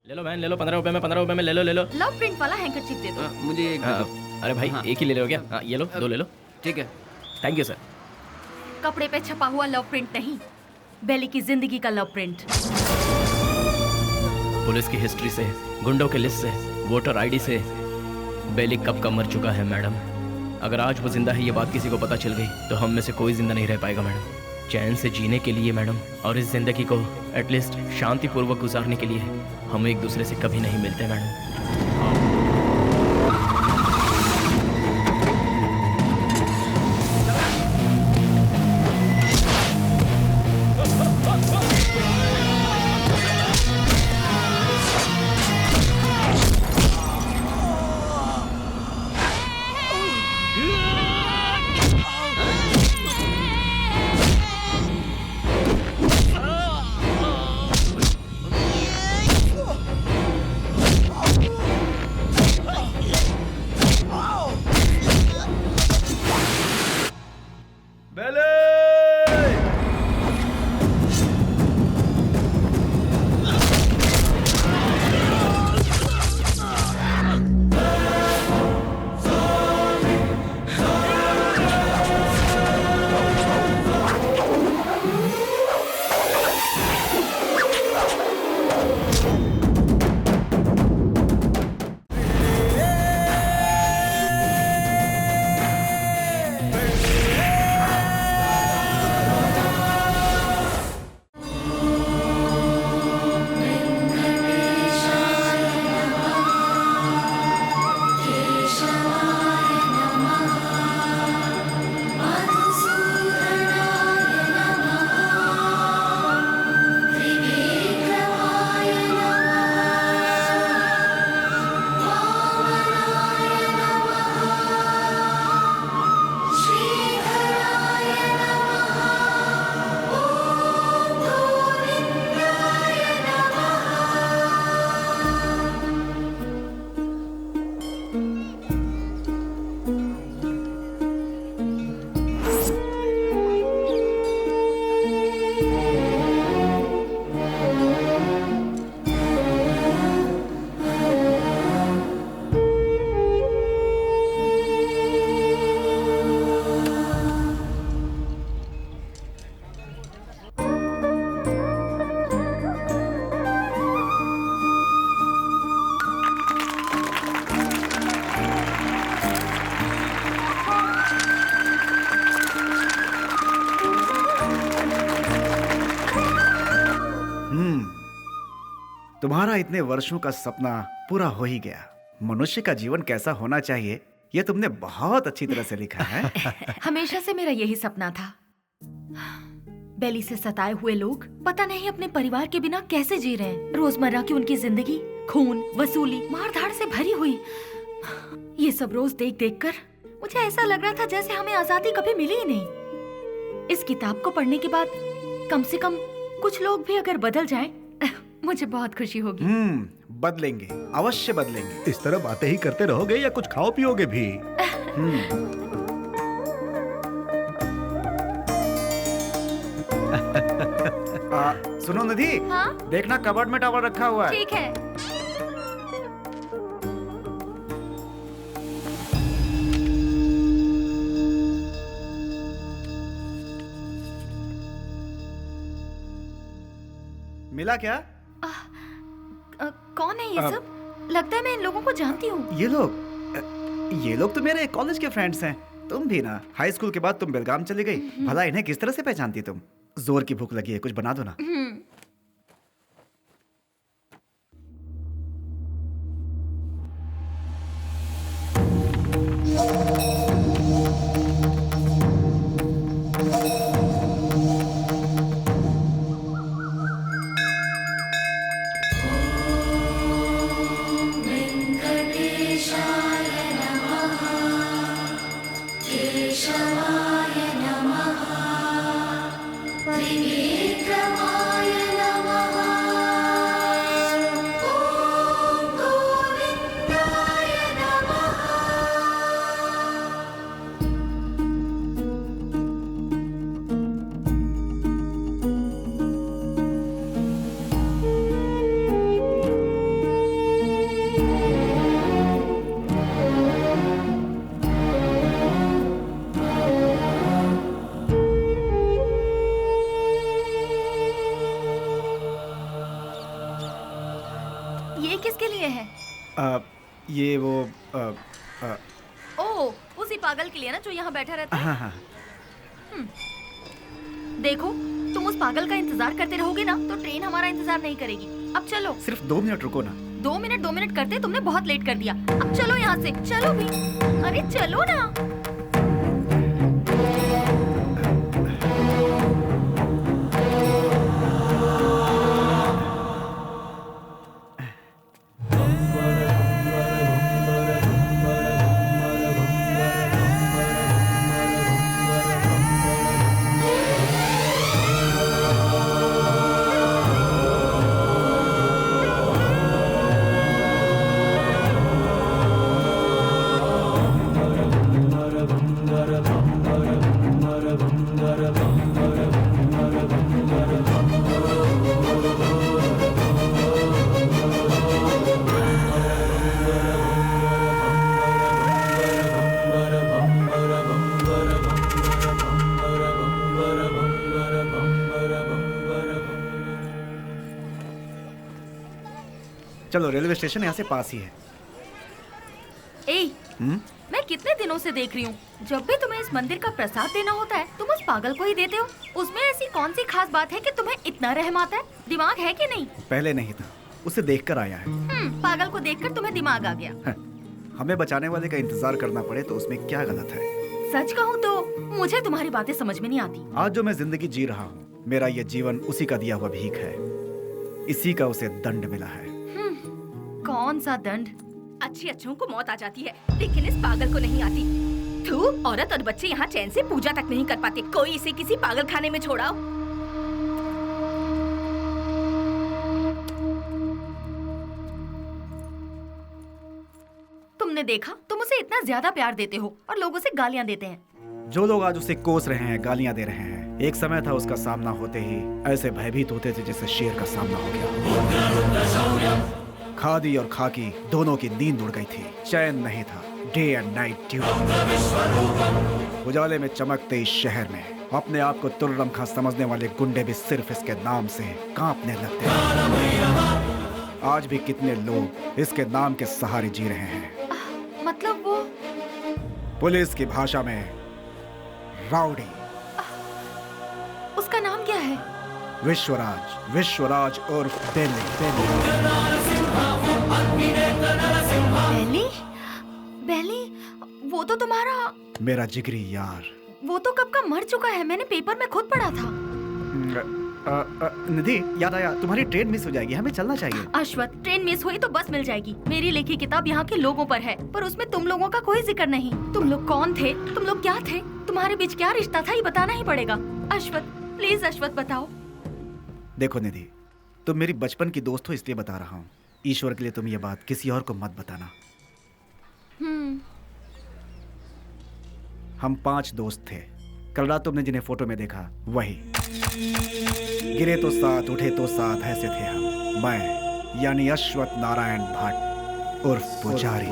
ले लो बहन, ले लो 15 रुपए में, 15 रुपए में ले लो, ले लो। लव प्रिंट वाला हैंकरचीफ दे दो। मुझे एक दे दो। अरे भाई हाँ। एक ही ले लो क्या? हाँ, ये लो, दो ले लो। ठीक है। Thank you sir. कपड़े पे छपा हुआ लव प्रिंट नहीं, बेली की जिंदगी का लव प्रिंट। पुलिस की हिस्ट्री से, गुंडों के लिस्ट से, वोटर आईडी से बेली कब का मर चुका है मैडम। अगर आज वो जिंदा है ये बात किसी को पता चल गई तो हम में से कोई जिंदा नहीं रह पाएगा मैडम। चैन से जीने के लिए मैडम, और इस जिंदगी को एटलीस्ट शांतिपूर्वक गुजारने के लिए हम एक दूसरे से कभी नहीं मिलते मैडम। तुम्हारा इतने वर्षों का सपना पूरा हो ही गया। मनुष्य का जीवन कैसा होना चाहिए ये तुमने बहुत अच्छी तरह से लिखा है। हमेशा से मेरा यही सपना था। बेली से सताए हुए लोग पता नहीं अपने परिवार के बिना कैसे जी रहे हैं। रोजमर्रा की उनकी जिंदगी खून, वसूली, मारधाड़ से भरी हुई। ये सब रोज देख देख कर मुझे ऐसा लग रहा था जैसे हमें आजादी कभी मिली ही नहीं। इस किताब को पढ़ने के बाद कम से कम कुछ लोग भी अगर बदल जाएं, मुझे बहुत खुशी होगी। बदलेंगे, अवश्य बदलेंगे। इस तरह बातें ही करते रहोगे या कुछ खाओ पियोगे भी? सुनो निधि, हाँ? देखना कबर्ड में टॉवल रखा हुआ है। ठीक है। मिला क्या? कौन है ये सब? लगता है मैं इन लोगों को जानती हूँ। ये लोग तो मेरे कॉलेज के फ्रेंड्स हैं। तुम भी ना, हाई स्कूल के बाद तुम बेलगाम चली गई। भला इन्हें किस तरह से पहचानती तुम? जोर की भूख लगी है, कुछ बना दो ना। त्रिविक्रमाय ये किसके लिए है? ये वो ओह, उसी पागल के लिए ना जो यहाँ बैठा रहता है। हाँ हाँ। देखो, तुम उस पागल का इंतजार करते रहोगे ना तो ट्रेन हमारा इंतजार नहीं करेगी। अब चलो। सिर्फ 2 मिनट रुको ना। 2 मिनट करते तुमने बहुत लेट कर दिया। अब चलो यहाँ से, चलो भी। अरे चलो ना। चलो, रेलवे स्टेशन यहाँ से पास ही है। ए, मैं कितने दिनों से देख रही हूँ, जब भी तुम्हें इस मंदिर का प्रसाद देना होता है तुम उस पागल को ही देते हो। उसमें ऐसी कौन सी खास बात है कि तुम्हें इतना रहम आता है? दिमाग है कि नहीं? पहले नहीं था, उसे देखकर आया है। पागल को देखकर तुम्हें दिमाग आ गया। हमें बचाने वाले का इंतजार करना पड़े तो उसमें क्या गलत है? सच कहूँ तो मुझे तुम्हारी बातें समझ में नहीं आती। आज जो मैं जिंदगी जी रहा हूँ, मेरा ये जीवन उसी का दिया हुआ भीख है। इसी का उसे दंड मिला है। कौन सा दंड? अच्छी अच्छों को मौत आ जाती है, लेकिन इस पागल को नहीं आती। तू औरत और बच्चे यहाँ चैन से पूजा तक नहीं कर पाते। कोई इसे किसी पागल खाने में छोड़ाओ। तुमने देखा, तुम उसे इतना ज्यादा प्यार देते हो और लोग उसे गालियाँ देते हैं। जो लोग आज उसे कोस रहे हैं, गालियां दे रहे हैं, एक समय था उसका सामना होते ही ऐसे भयभीत होते थे जैसे शेर का सामना हो गया। खादी और खाकी दोनों की नींद उड़ गई थी, चैन नहीं था। Day and night duty. उजाले में चमकते इस शहर में अपने आप को तुर्रम खां समझने वाले गुंडे भी सिर्फ इसके नाम से कांपने लगते हैं। आज भी कितने लोग इसके नाम के सहारे जी रहे हैं। मतलब वो पुलिस की भाषा में राउडी। उसका नाम क्या है? विश्वराज। विश्वराज उर्फ बेली। बेली? बेली? वो तो तुम्हारा, मेरा जिगरी यार। वो तो कब का मर चुका है, मैंने पेपर में खुद पढ़ा था। निधि, याद आया, तुम्हारी ट्रेन मिस हो जाएगी, हमें चलना चाहिए। अश्वथ, ट्रेन मिस हुई तो बस मिल जाएगी। मेरी लिखी किताब यहाँ के लोगों पर है, पर उसमें तुम लोगों का कोई जिक्र नहीं। तुम लोग कौन थे? तुम लोग क्या थे? तुम्हारे बीच क्या रिश्ता था, ये बताना ही पड़ेगा। अश्वथ, प्लीज अश्वथ बताओ। देखो निधि, तुम मेरी बचपन की दोस्त हो इसलिए बता रहा हूँ। ईश्वर के लिए तुम ये बात किसी और को मत बताना। हम 5 दोस्त थे। कल रात तुमने जिन्हें फोटो में देखा वही। गिरे तो साथ, उठे तो साथ, ऐसे थे हम। मैं यानी अश्वथ नारायण भट्ट उर्फ पुजारी।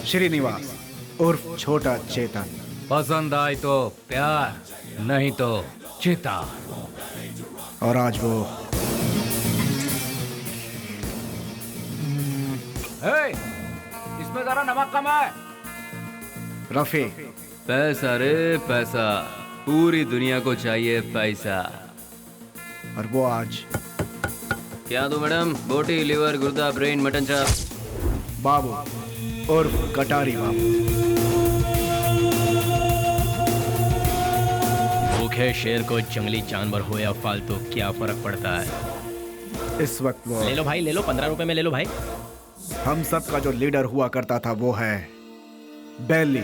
श्रीनिवास उर्फ छोटा चेतन। पसंद आए तो प्यार, नहीं तो चिता। और आज वो इसमें जरा नमक कम है। रफी। पैसा रे पैसा, पूरी दुनिया को चाहिए पैसा। और वो आज क्या दो मैडम? बोटी, लिवर, गुर्दा, ब्रेन, मटन चाप। बाबू उर्फ कटारी बाबू। भूखे शेर को जंगली जानवर हो या फालतू क्या फर्क पड़ता है? इस वक्त वो ले लो भाई, ले लो, 15 रुपए में ले लो भाई। हम सब का जो लीडर हुआ करता था वो है बेली।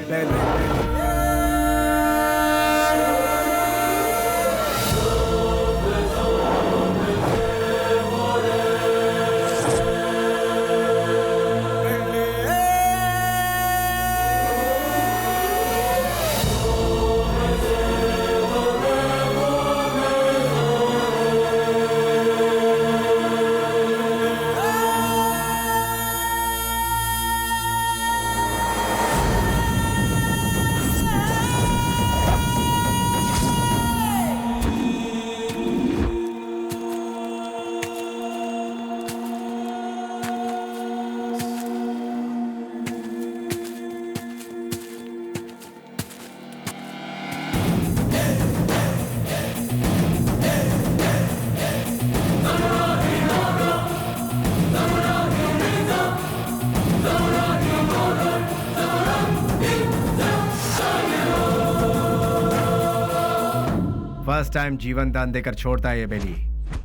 फर्स्ट टाइम जीवन दान देकर छोड़ता है ये बेली।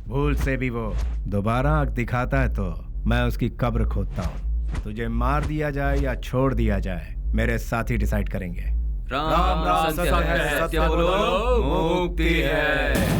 भूल से भी वो दोबारा आंख दिखाता है तो मैं उसकी कब्र खोदता हूँ। तुझे मार दिया जाए या छोड़ दिया जाए, मेरे साथी डिसाइड करेंगे। राम राम सत्य है, सत्य बोलो मुक्ति है।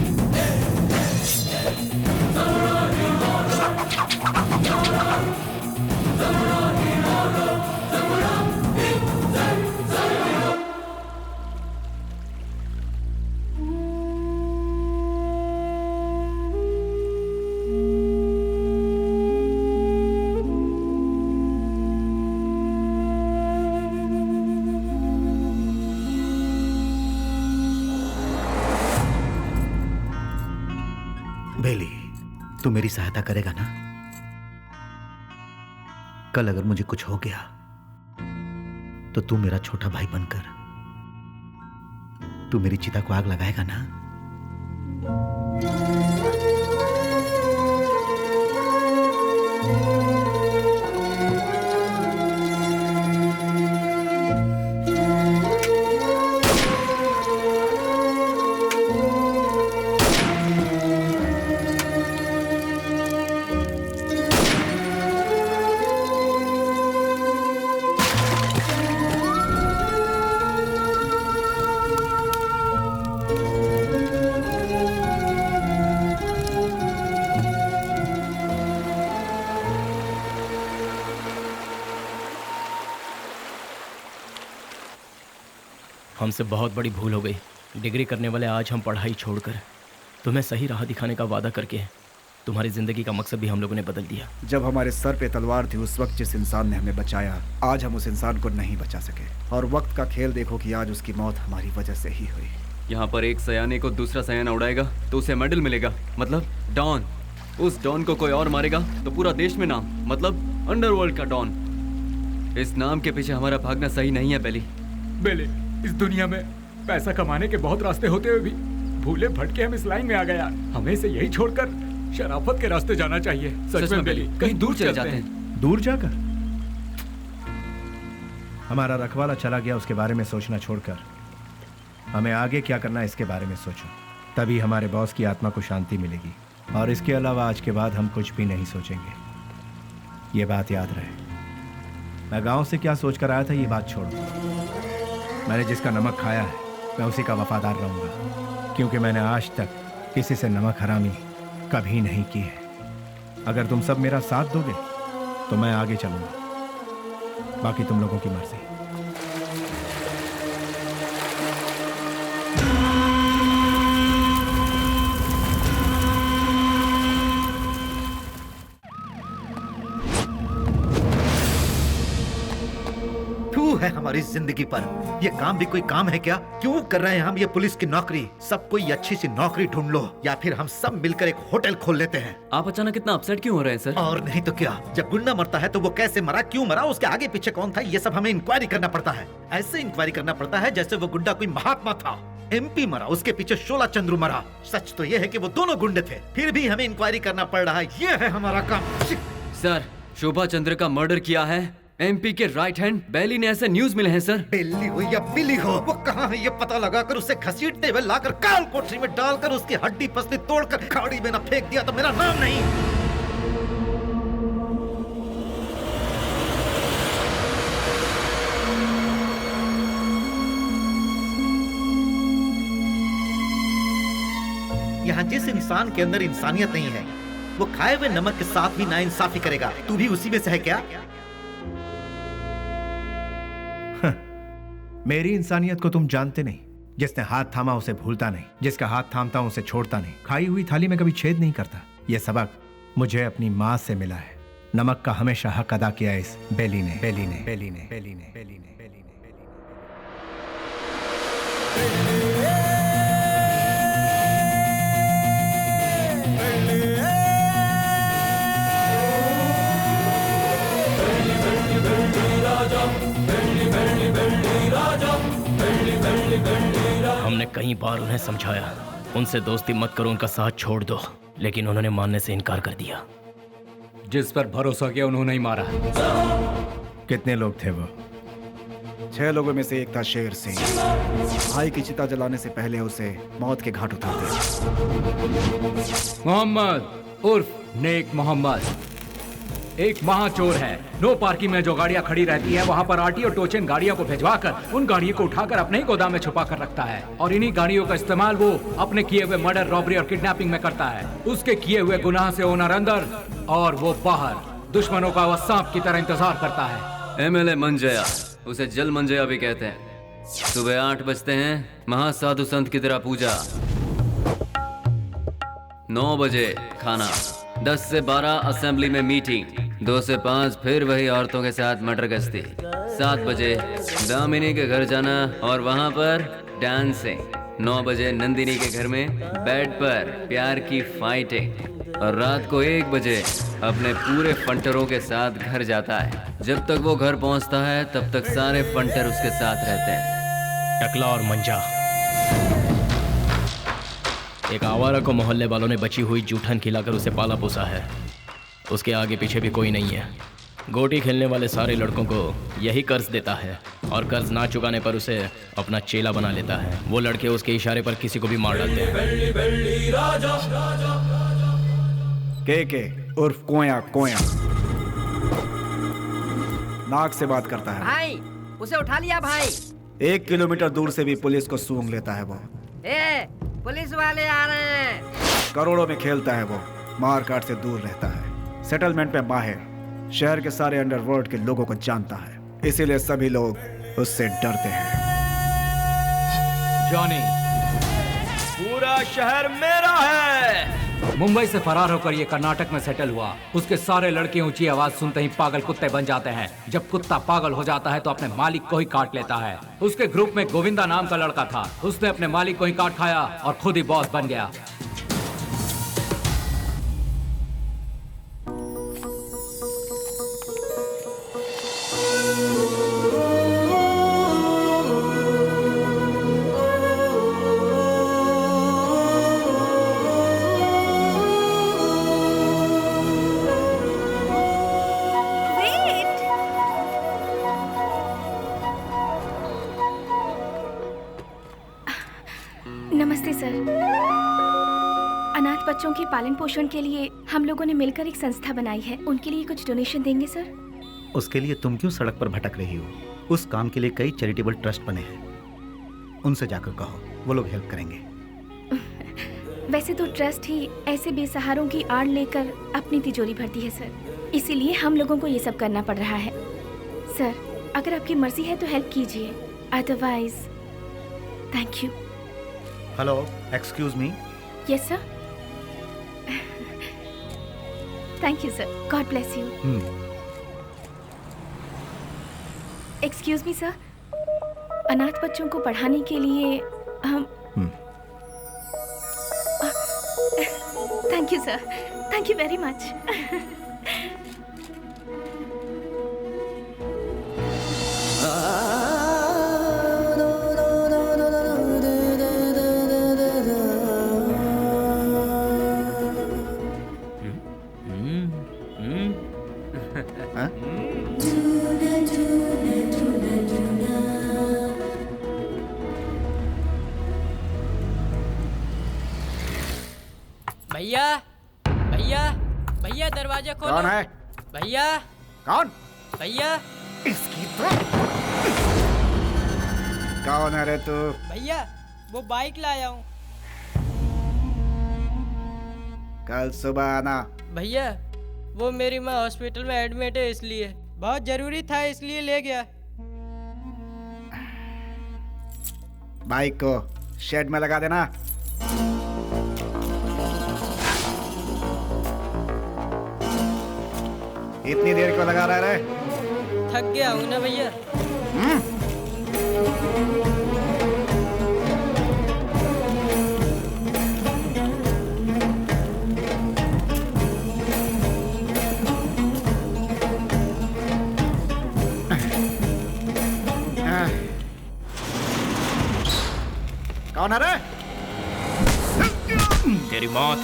बेली, तू मेरी सहायता करेगा ना? कल अगर मुझे कुछ हो गया तो तू मेरा छोटा भाई बनकर तू मेरी चिता को आग लगाएगा ना? हमसे बहुत बड़ी भूल हो गई। डिग्री करने वाले आज हम पढ़ाई छोड़कर तुम्हें सही राह दिखाने का वादा करके तुम्हारी जिंदगी का मकसद भी हम लोगों ने बदल दिया। जब हमारे सर पे तलवार थी उस वक्त जिस इंसान ने हमें बचाया, आज हम उस इंसान को नहीं बचा सके। और वक्त का खेल देखो कि आज उसकी मौत हमारी वजह से ही हुई। यहाँ पर एक सयाने को दूसरा सयाना उड़ाएगा तो उसे मेडल मिलेगा, मतलब डॉन। उस डॉन को कोई और मारेगा तो पूरा देश में नाम, मतलब अंडरवर्ल्ड का डॉन। इस नाम के पीछे हमारा भागना सही नहीं है बेली। बेले, इस दुनिया में पैसा कमाने के बहुत रास्ते होते हुए भी भूले भटके हम इस लाइन में आ गए यार। हमें इसे यही छोड़कर शराफत के रास्ते जाना चाहिए। सच में बेली, कहीं दूर चले जाते हैं। दूर जाकर हमारा रखवाला चला गया, उसके बारे में सोचना छोड़कर हमें आगे क्या करना है इसके बारे में सोचो। तभी हमारे बॉस की आत्मा को शांति मिलेगी। और इसके अलावा आज के बाद हम कुछ भी नहीं सोचेंगे। ये बात याद रहे। मैं गांव से क्या सोचकर आया था ये बात छोड़ो। मैंने जिसका नमक खाया है मैं उसी का वफादार रहूंगा, क्योंकि मैंने आज तक किसी से नमक हरामी कभी नहीं की है। अगर तुम सब मेरा साथ दोगे तो मैं आगे चलूंगा, बाकी तुम लोगों की मर्जी। है हमारी जिंदगी पर। ये काम भी कोई काम है क्या? क्यों कर रहे हैं हम ये पुलिस की नौकरी? सब कोई अच्छी सी नौकरी ढूंढ लो या फिर हम सब मिलकर एक होटल खोल लेते हैं। आप अचानक इतना अपसेट क्यों हो रहे हैं सर? और नहीं तो क्या, जब गुंडा मरता है तो वो कैसे मरा, क्यों मरा, उसके आगे पीछे कौन था, ये सब हमें इंक्वायरी करना पड़ता है। ऐसे इंक्वायरी करना पड़ता है जैसे वो गुंडा कोई महात्मा था। MP मरा, उसके पीछे शोला चंद्रू मरा। सच तो ये है कि वो दोनों गुंडे थे, फिर भी हमें इंक्वायरी करना पड़ रहा है। ये है हमारा काम। सर, शोभा चंद्र का मर्डर किया है MP के राइट हैंड बेली ने, ऐसे न्यूज मिले हैं सर। बेली हो या बिली हो, वो कहाँ है ये पता लगाकर उसे घसीटते हुए लाकर काल कोठरी में डालकर उसकी हड्डी पसली तोड़कर खाड़ी में न फेंक दिया तो मेरा नाम नहीं। यहाँ जिस इंसान के अंदर इंसानियत नहीं है वो खाए हुए नमक के साथ भी नाइंसाफी करेगा। तू भी उसी में से है क्या? मेरी इंसानियत को तुम जानते नहीं। जिसने हाथ थामा उसे भूलता नहीं, जिसका हाथ थामता हूं उसे छोड़ता नहीं, खाई हुई थाली में कभी छेद नहीं करता। यह सबक मुझे अपनी माँ से मिला है। नमक का हमेशा हक अदा किया इस बेली ने, बेली ने, बेली ने, बेली ने, बेली ने, बेली ने, बेली ने। हमने कई बार उन्हें समझाया, उनसे दोस्ती मत करो, उनका साथ छोड़ दो, लेकिन उन्होंने मानने से इनकार कर दिया। जिस पर भरोसा किया उन्होंने ही मारा। कितने लोग थे वो? 6 लोगों में से एक था शेर सिंह। भाई की चिता जलाने से पहले उसे मौत के घाट उतार दिया। मोहम्मद उर्फ नेक मोहम्मद एक महाचोर है। नो पार्किंग में जो गाड़ियां खड़ी रहती हैं वहां पर आरटी और टोचन गाड़ियों को भिजवाकर उन गाड़ियों को उठाकर अपने ही गोदाम में छुपा कर रखता है और इन्हीं गाड़ियों का इस्तेमाल वो अपने किए हुए मर्डर, रॉबरी और किडनैपिंग में करता है। उसके किए हुए गुनाह से ओनर अंदर और वो बाहर, दुश्मनों का वो सांप की तरह इंतजार करता है। MLA मंजया, उसे जल मंजया भी कहते हैं। सुबह 8 बजते हैं, महासाधु संत की तरह पूजा, 9 बजे खाना, 10 से 12 असेंबली में मीटिंग, 2 से 5 फिर वही औरतों के साथ मटर गश्ती, 7 बजे दामिनी के घर जाना और वहां पर डांसिंग, 9 बजे नंदिनी के घर में बेड पर प्यार की फाइटिंग और रात को 1 बजे अपने पूरे फंटरों के साथ घर जाता है। जब तक वो घर पहुंचता है तब तक सारे फंटर उसके साथ रहते हैं। टकला और मंजा, एक आवारा को मोहल्ले वालों ने बची हुई जूठन खिलाकर उसे पाला पोसा है। उसके आगे पीछे भी कोई नहीं है। गोटी खेलने वाले सारे लड़कों को यही कर्ज देता है और कर्ज ना चुकाने पर उसे अपना चेला बना लेता है। वो लड़के उसके इशारे पर किसी को भी मार डालते हैं। के उर्फ कोया कोया नाक से बात करता है। भाई उसे उठा लिया भाई। 1 किलोमीटर दूर से भी पुलिस को सूंघ लेता है वो। ए, पुलिस वाले आ रहे हैं। करोड़ों में खेलता है वो, मार काट से दूर रहता है, सेटलमेंट पे माहिर, शहर के सारे अंडरवर्ल्ड के लोगों को जानता है, इसीलिए सभी लोग उससे डरते हैं। जॉनी, पूरा शहर मेरा है। मुंबई से फरार होकर ये कर्नाटक में सेटल हुआ। उसके सारे लड़के ऊंची आवाज सुनते ही पागल कुत्ते बन जाते हैं। जब कुत्ता पागल हो जाता है तो अपने मालिक को ही काट लेता है। उसके ग्रुप में गोविंदा नाम का लड़का था। उसने अपने मालिक को ही काट खाया और खुद ही बॉस बन गया। नमस्ते सर। अनाथ बच्चों के पालन पोषण के लिए हम लोगों ने मिलकर एक संस्था बनाई है। उनके लिए कुछ डोनेशन देंगे सर? उसके लिए तुम क्यों सड़क पर भटक रही हो? उस काम के लिए कई चैरिटेबल ट्रस्ट बने हैं, उनसे जाकर कहो, वो लोग हेल्प करेंगे। वैसे तो ट्रस्ट ही ऐसे बेसहारों की आड़ लेकर अपनी तिजोरी भरती है सर, इसीलिए हम लोगों को ये सब करना पड़ रहा है। सर अगर आपकी मर्जी है तो हेल्प कीजिए, otherwise thank you. Hello, excuse me. Yes sir. Thank you sir, God bless you. Excuse me sir, अनाथ बच्चों को पढ़ाने के लिए हम thank you sir, thank you very much. भैया भैया भैया दरवाजा खोलो। कौन है? भैया कौन? भैया इसकी तो कौन है रे तू? भैया वो बाइक लाया हूँ। कल सुबह आना। भैया वो मेरी माँ हॉस्पिटल में एडमिट है, इसलिए बहुत जरूरी था, इसलिए ले गया। बाइक को शेड में लगा देना। इतनी देर क्यों लगा रहा है? थक गया हूँ ना भैया। कौन है रे? तेरी मौत।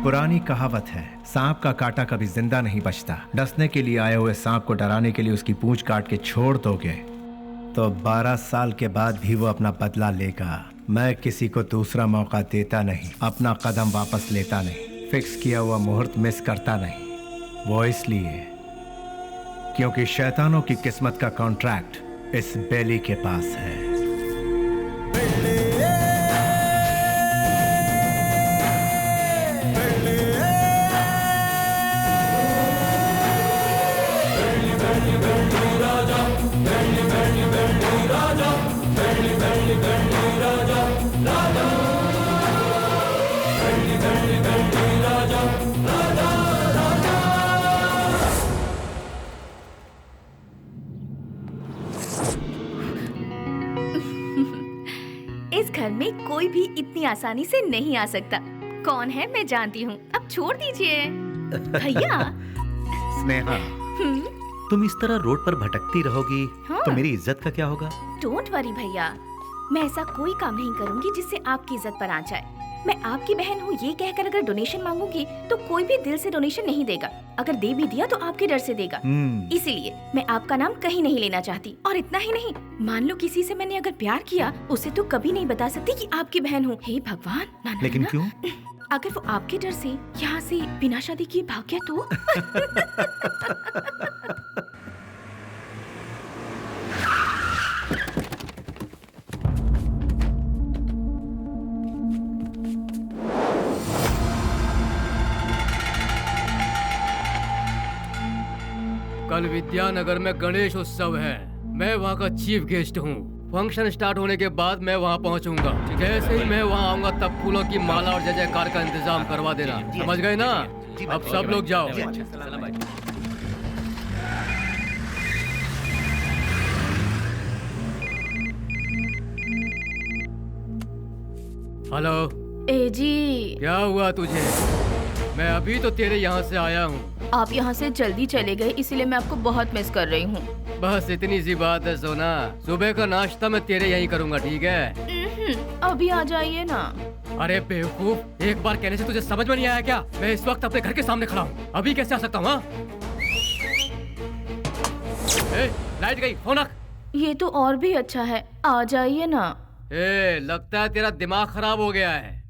पुरानी कहावत है, सांप का काटा कभी जिंदा नहीं बचता। डसने के लिए आए हुए सांप को डराने के लिए उसकी पूंछ काट के छोड़ दोगे तो 12 साल के बाद भी वो अपना बदला लेगा। मैं किसी को दूसरा मौका देता नहीं, अपना कदम वापस लेता नहीं, फिक्स किया हुआ मुहूर्त मिस करता नहीं। वो इसलिए क्योंकि शैतानों की किस्मत का कॉन्ट्रैक्ट इस बेली के पास है। इस घर में कोई भी इतनी आसानी से नहीं आ सकता। कौन है मैं जानती हूँ, अब छोड़ दीजिए। भैया। स्नेहा, तुम इस तरह रोड पर भटकती रहोगी हाँ। तो मेरी इज्जत का क्या होगा? डोंट वरी भैया, मैं ऐसा कोई काम नहीं करूंगी जिससे आपकी इज्जत पर आ जाए। मैं आपकी बहन हूँ ये कहकर अगर डोनेशन मांगूंगी तो कोई भी दिल से डोनेशन नहीं देगा। अगर दे भी दिया तो आपके डर से देगा। इसीलिए मैं आपका नाम कहीं नहीं लेना चाहती। और इतना ही नहीं, मान लो किसी से मैंने अगर प्यार किया, उसे तो कभी नहीं बता सकती कि आपकी बहन हूँ। हे भगवान, ना, लेकिन ना, क्यों? अगर वो आपके डर से यहाँ से बिना शादी किए भाग गया तो? कल विद्यानगर में गणेश उत्सव है। मैं वहाँ का चीफ गेस्ट हूँ। फंक्शन स्टार्ट होने के बाद मैं वहाँ पहुँचूंगा। जैसे ही मैं वहाँ आऊंगा तब फूलों की माला और जय जयकार का इंतजाम करवा देना। समझ गए ना? अब सब लोग जाओ। हेलो। ए जी, क्या हुआ तुझे? मैं अभी तो तेरे यहाँ से आया हूँ। आप यहाँ से जल्दी चले गए, इसीलिए मैं आपको बहुत मिस कर रही हूँ। बस इतनी सी बात है सोना। सुबह का नाश्ता मैं तेरे यहीं करूँगा, ठीक है? अभी आ जाइए ना। अरे बेवकूफ, एक बार कहने से तुझे समझ में नहीं आया क्या? मैं इस वक्त अपने घर के सामने खड़ा हूँ, अभी कैसे आ सकता हूँ? लाइट गई, फोन रख। ये तो और भी अच्छा है, आ जाइए ना। लगता है तेरा दिमाग खराब हो गया है।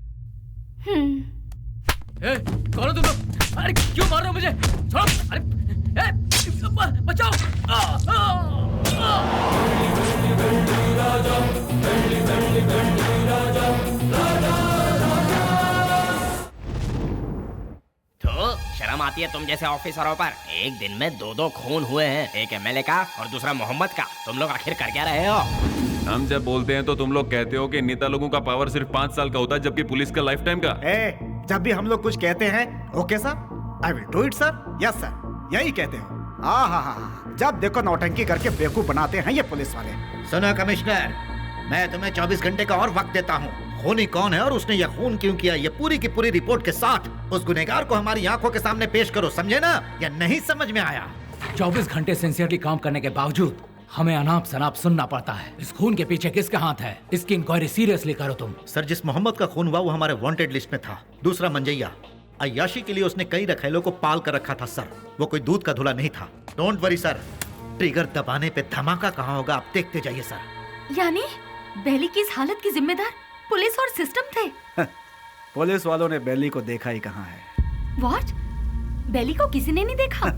कौन हो तुम लोग? अरे क्यों मार रहे हो मुझे? छोड़ो! अरे बचाओ! तो शर्म आती है तुम जैसे ऑफिसरों पर? एक दिन में 2 खून हुए हैं, एक एमएलए का और दूसरा मोहम्मद का। तुम लोग आखिर कर क्या रहे हो? हम जब बोलते हैं तो तुम लोग कहते हो कि नेता लोगों का पावर सिर्फ 5 साल का होता है, जबकि पुलिस का लाइफ टाइम का। जब भी हम लोग कुछ कहते हैं, okay sir, I will do it sir, yes sir, यही कहते हो। जब देखो नौटंकी करके बेवकूफ बनाते हैं ये पुलिस वाले। सुनो कमिश्नर, मैं तुम्हें 24 घंटे का और वक्त देता हूँ। खूनी कौन है और उसने यह खून क्यों किया, ये पूरी की पूरी रिपोर्ट के साथ उस गुनहगार को हमारी आंखों के सामने पेश करो, समझे ना? या नहीं समझ में आया? 24 घंटे सिंसियरली काम करने के बावजूद हमें अनाप शनाप सुनना पड़ता है। इस खून के पीछे किसका हाथ है? इसकी इंक्वायरी सीरियसली करो तुम। सर, जिस मोहम्मद का खून हुआ वो हमारे वांटेड लिस्ट में था। दूसरा मंजैया, अय्याशी के लिए उसने कई रखेलों को पाल कर रखा था सर। वो कोई दूध का धुला नहीं था। डोंट वरी सर, ट्रिगर दबाने पे धमाका कहाँ होगा आप देखते जाइए सर। यानी बेली की इस हालत की जिम्मेदार पुलिस और सिस्टम थे? पुलिस वालों ने बेली को देखा ही कहाँ है। व्हाट? बेली को किसी ने नहीं देखा?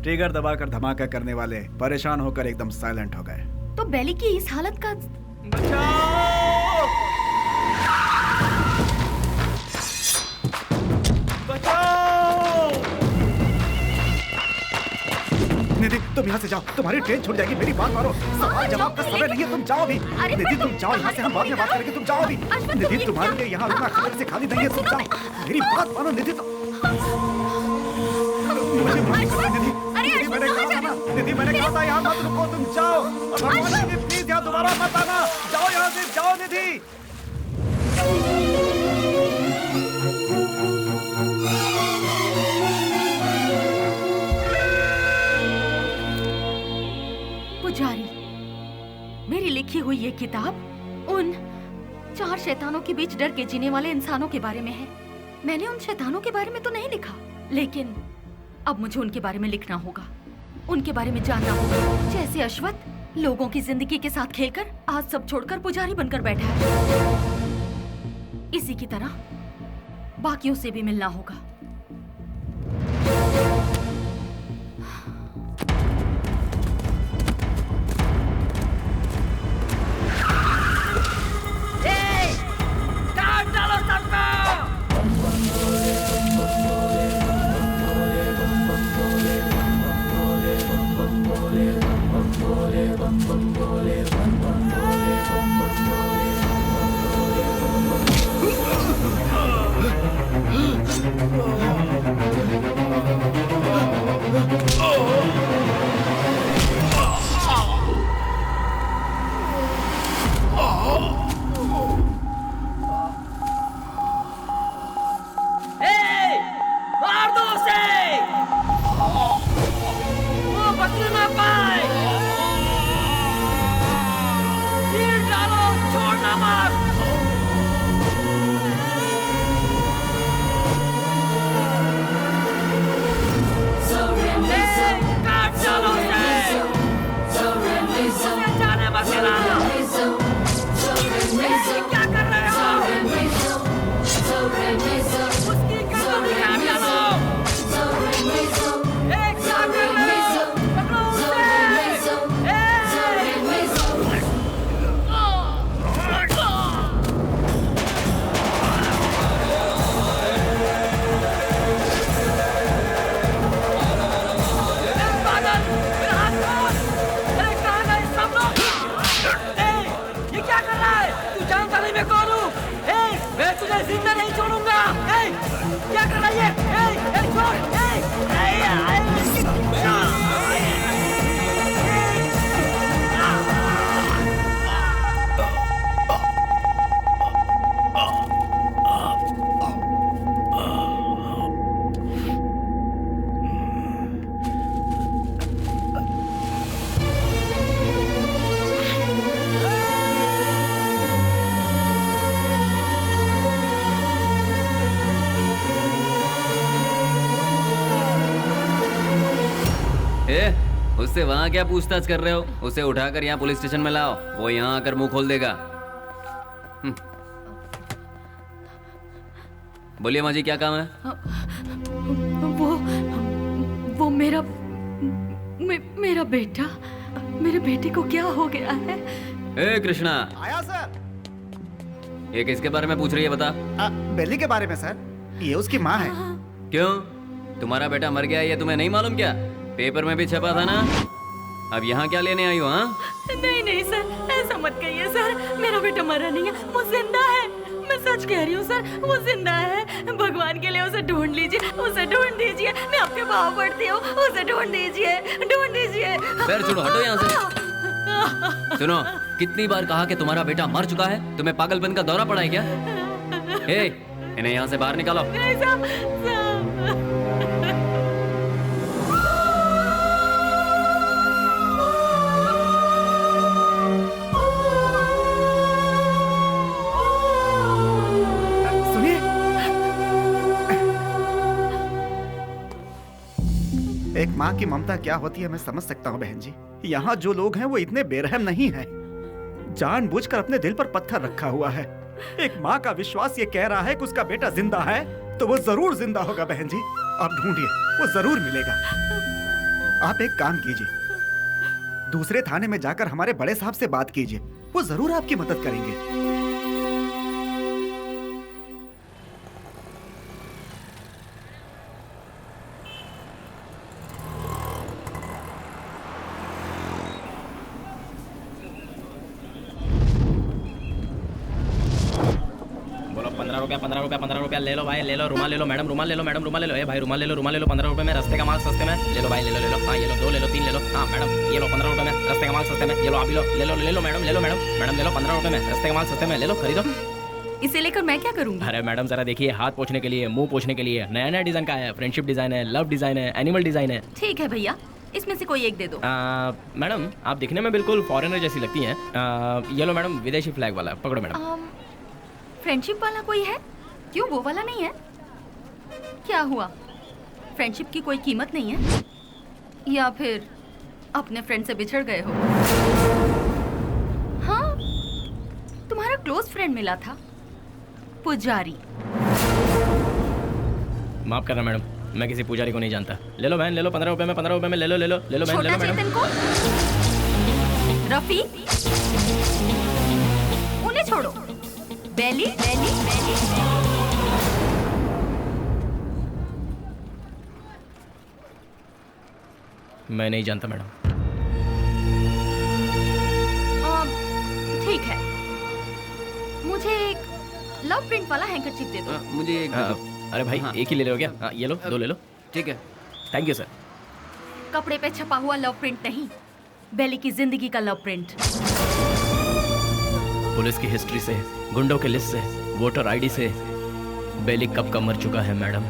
ट्रिगर दबाकर धमाका करने वाले परेशान होकर एकदम साइलेंट हो गए। तो बेली की इस हालत का निधि, तुम यहाँ से जाओ, तुम्हारी ट्रेन छूट जाएगी। मेरी बात मानो, सवाल जवाब का समय नहीं है, तुम जाओ भी। निधि तुम जाओ यहाँ से, हम बाद में बात करेंगे, तुम जाओ भी। निधि तुम्हारे लिए यहाँ रुकना खबर से खाली नहीं है, तुम जाओ। मेरी बात मानो निधि, मुझे माफ करो निधि, मैंने कहा था ना, निधि मैंने कहा था यहाँ मत रुको, तुम जाओ। निधि प्लीज यहाँ दोबारा मत आना, जाओ यहाँ से, जाओ निधि। पुजारी, मेरी लिखी हुई ये किताब उन 4 शैतानों के बीच डर के जीने वाले इंसानों के बारे में है। मैंने उन शैतानों के बारे में तो नहीं लिखा, लेकिन अब मुझे उनके बारे में लिखना होगा, उनके बारे में जानना होगा। जैसे अश्वत्थ लोगों की जिंदगी के साथ खेलकर आज सब छोड़कर पुजारी बनकर बैठा है, इसी की तरह बाकियों से भी मिलना होगा। काट डालो सबको। मार दो उसे, वो बचने ना पाए। तीर डालो, छोड़ना मत। काट डालो उसे, उसे जाने मत देना। क्या कर रहे हो? उसकी गर्दन निकाल डालो। क्या कर रहे हो? पकड़ो उसे। पागल, मेरा हाथ छोड़। अरे कहाँ गए सब लोग? ये क्या कर रहा है? तू जानता नहीं मैं कौन हूँ? मैं तुझे जिंदा नहीं छोड़ूंगा। क्या कर रहा है ये? छोड़। उससे वहाँ क्या पूछताछ कर रहे हो? उसे उठाकर यहाँ पुलिस स्टेशन में लाओ, वो यहाँ आकर मुंह खोल देगा। बोलिए माँ जी, क्या काम है? वो मेरा बेटा, मेरे बेटे को क्या हो गया है? ए कृष्णा, आया सर। ये किसके बारे में पूछ रही है बता? बेली के बारे में सर, ये उसकी माँ है। क्यों, तुम्हारा बेटा मर गया ये तुम्हें नहीं मालूम क्या? पेपर में भी छपा था ना। अब यहाँ क्या लेने आई हो? हाँ नहीं सर, ऐसा मत कहिए सर, मेरा बेटा मरा नहीं है, वो जिंदा है। मैं सच कह रही हूँ सर, वो जिंदा है। भगवान के लिए उसे ढूंढ लीजिए, उसे ढूंढ दीजिए, मैं आपके पाँव पड़ती हूँ, उसे ढूंढ दीजिए, ढूंढ दीजिए। पैर छोड़ो, हटो यहाँ से। सुनो, कितनी बार कहा कि तुम्हारा बेटा मर चुका है? तुम्हें पागलपन का दौरा पड़ा है क्या? इन्हें यहाँ से बाहर निकालो। एक माँ की ममता क्या होती है मैं समझ सकता हूँ बहन जी। यहाँ जो लोग हैं वो इतने बेरहम नहीं हैं। जानबूझकर अपने दिल पर पत्थर रखा हुआ है। एक माँ का विश्वास ये कह रहा है कि उसका बेटा जिंदा है, तो वो जरूर जिंदा होगा बहन जी। आप ढूंढिए, वो जरूर मिलेगा। आप एक काम कीजिए, दूसरे थाने में जाकर हमारे बड़े साहब से बात कीजिए, वो जरूर आपकी मदद करेंगे। पंद्रह रुपया ले लो भाई, ले लो। रुमाल ले लो मैडम, रुमाल ले लो मैडम, रुमाल ले लो। भाई रुमाल ले लो 15 रुपए में, रस्ते का माल सस्ते में। ले लो भाई, ले लो। हाँ ये लो, 2 ले लो, 3 ले लो। हाँ मैडम ये लो 15 रुपए में, रस्ते का माल सस्ते में। ये लो, आप लो, ले लो मैडम, मैडम ले लो 15 रुपए में, रस्ते का माल सस्ते में। ले लो, खरीदो। इसे लेकर मैं क्या करूंगी? अरे मैडम जरा देखिए, हाथ पोंछने के लिए, मुंह पोंछने के लिए नया डिजाइन का है। फ्रेंडशिप डिजाइन है, लव डिजाइन है, एनिमल डिजाइन है। ठीक है भैया, इसमें से कोई एक दे दो। मैडम आप दिखने में बिल्कुल फॉरेनर जैसी लगती हैं। ये लो मैडम, विदेशी फ्लैग वाला, पकड़ो मैडम। फ्रेंडशिप वाला कोई है? क्यों, वो वाला नहीं है? क्या हुआ? फ्रेंडशिप की कोई कीमत नहीं है? या फिर अपने फ्रेंड से बिछड़ गए हो? हाँ, तुम्हारा क्लोज फ्रेंड मिला था, पुजारी। माफ करना मैडम, मैं किसी पुजारी को नहीं जानता। ले लो बहन, ले लो 15 रुपए में, 15 रुपए में ले लो, ले लो, ले लो बहन, ले लो छोटा मैडम। चेतन को, रफी, उन्हें छोड़ो। बेली, बेली, बेली, मैं नहीं जानता मैडम। ठीक है, मुझे एक लव प्रिंट वाला हैंकरचीफ दे दो। मुझे एक अरे भाई, एक ही ले लो क्या? हाँ, ये लो, 2 ले लो। ठीक है, थैंक यू सर। कपड़े पे छपा हुआ लव प्रिंट नहीं, बेली की जिंदगी का लव प्रिंट। पुलिस की हिस्ट्री से, गुंडों के लिस्ट से, वोटर आईडी से बेली कब का मर चुका है मैडम।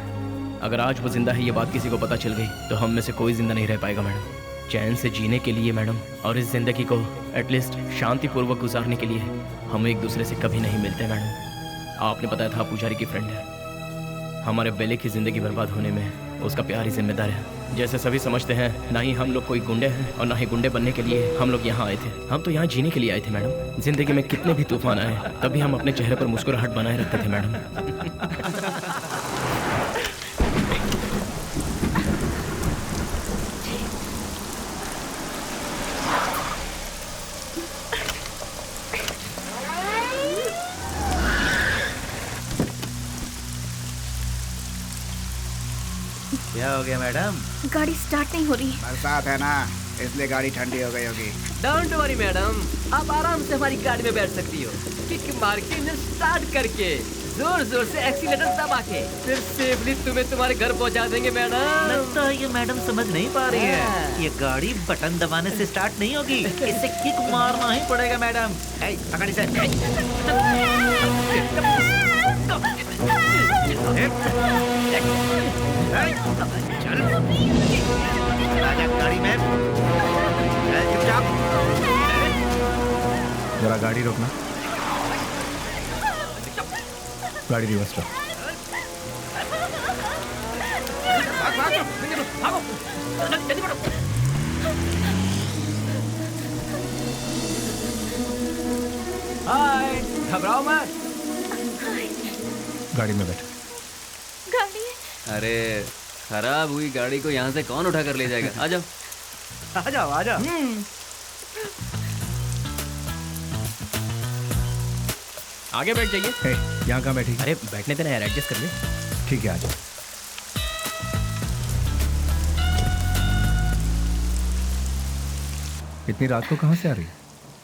अगर आज वो जिंदा है ये बात किसी को पता चल गई तो हम में से कोई जिंदा नहीं रह पाएगा मैडम। चैन से जीने के लिए मैडम, और इस जिंदगी को एटलीस्ट शांतिपूर्वक गुजारने के लिए हम एक दूसरे से कभी नहीं मिलते मैडम। आपने बताया था पुजारी की फ्रेंड है। हमारे बेले की जिंदगी बर्बाद होने में उसका प्यार ही जिम्मेदार है। जैसे सभी समझते हैं, ना ही हम लोग कोई गुंडे हैं और ना ही गुंडे बनने के लिए हम लोग यहाँ आए थे। हम तो यहाँ जीने के लिए आए थे मैडम। जिंदगी में कितने भी तूफान आए तभी हम अपने चेहरे पर मुस्कुराहट बनाए रखते थे मैडम। क्या हो गया मैडम? गाड़ी स्टार्ट नहीं हो रही। बरसात है ना, इसलिए गाड़ी ठंडी हो गई होगी। डोंट वरी मैडम, आप आराम से हमारी गाड़ी में बैठ सकती हो। किक मार के इंजन स्टार्ट करके जोर जोर से एक्सीलेटर दबा के फिर सेफली तुम्हें तुम्हारे घर पहुंचा देंगे मैडम। लगता है ये मैडम समझ नहीं पा रही है। ये गाड़ी बटन दबाने से स्टार्ट नहीं होगी, इसे किक मारना ही पड़ेगा मैडम। पकड़ इसे। चल आजा गाड़ी में। चुपचाप। जरा गाड़ी रोकना। गाड़ी रिवर्स लो। हाय, घबराओ मत। गाड़ी में बैठो। गाड़ी अरे खराब हुई गाड़ी को यहाँ से कौन उठा कर ले जाएगा? आ जाओ, आ जाओ, आ जाओ। आगे बैठ जाइए। हे, यहाँ कहाँ बैठी? अरे बैठने देना यार, एडजस्ट कर ले। ठीक है, आ जाओ। इतनी रात को कहाँ से आ रही?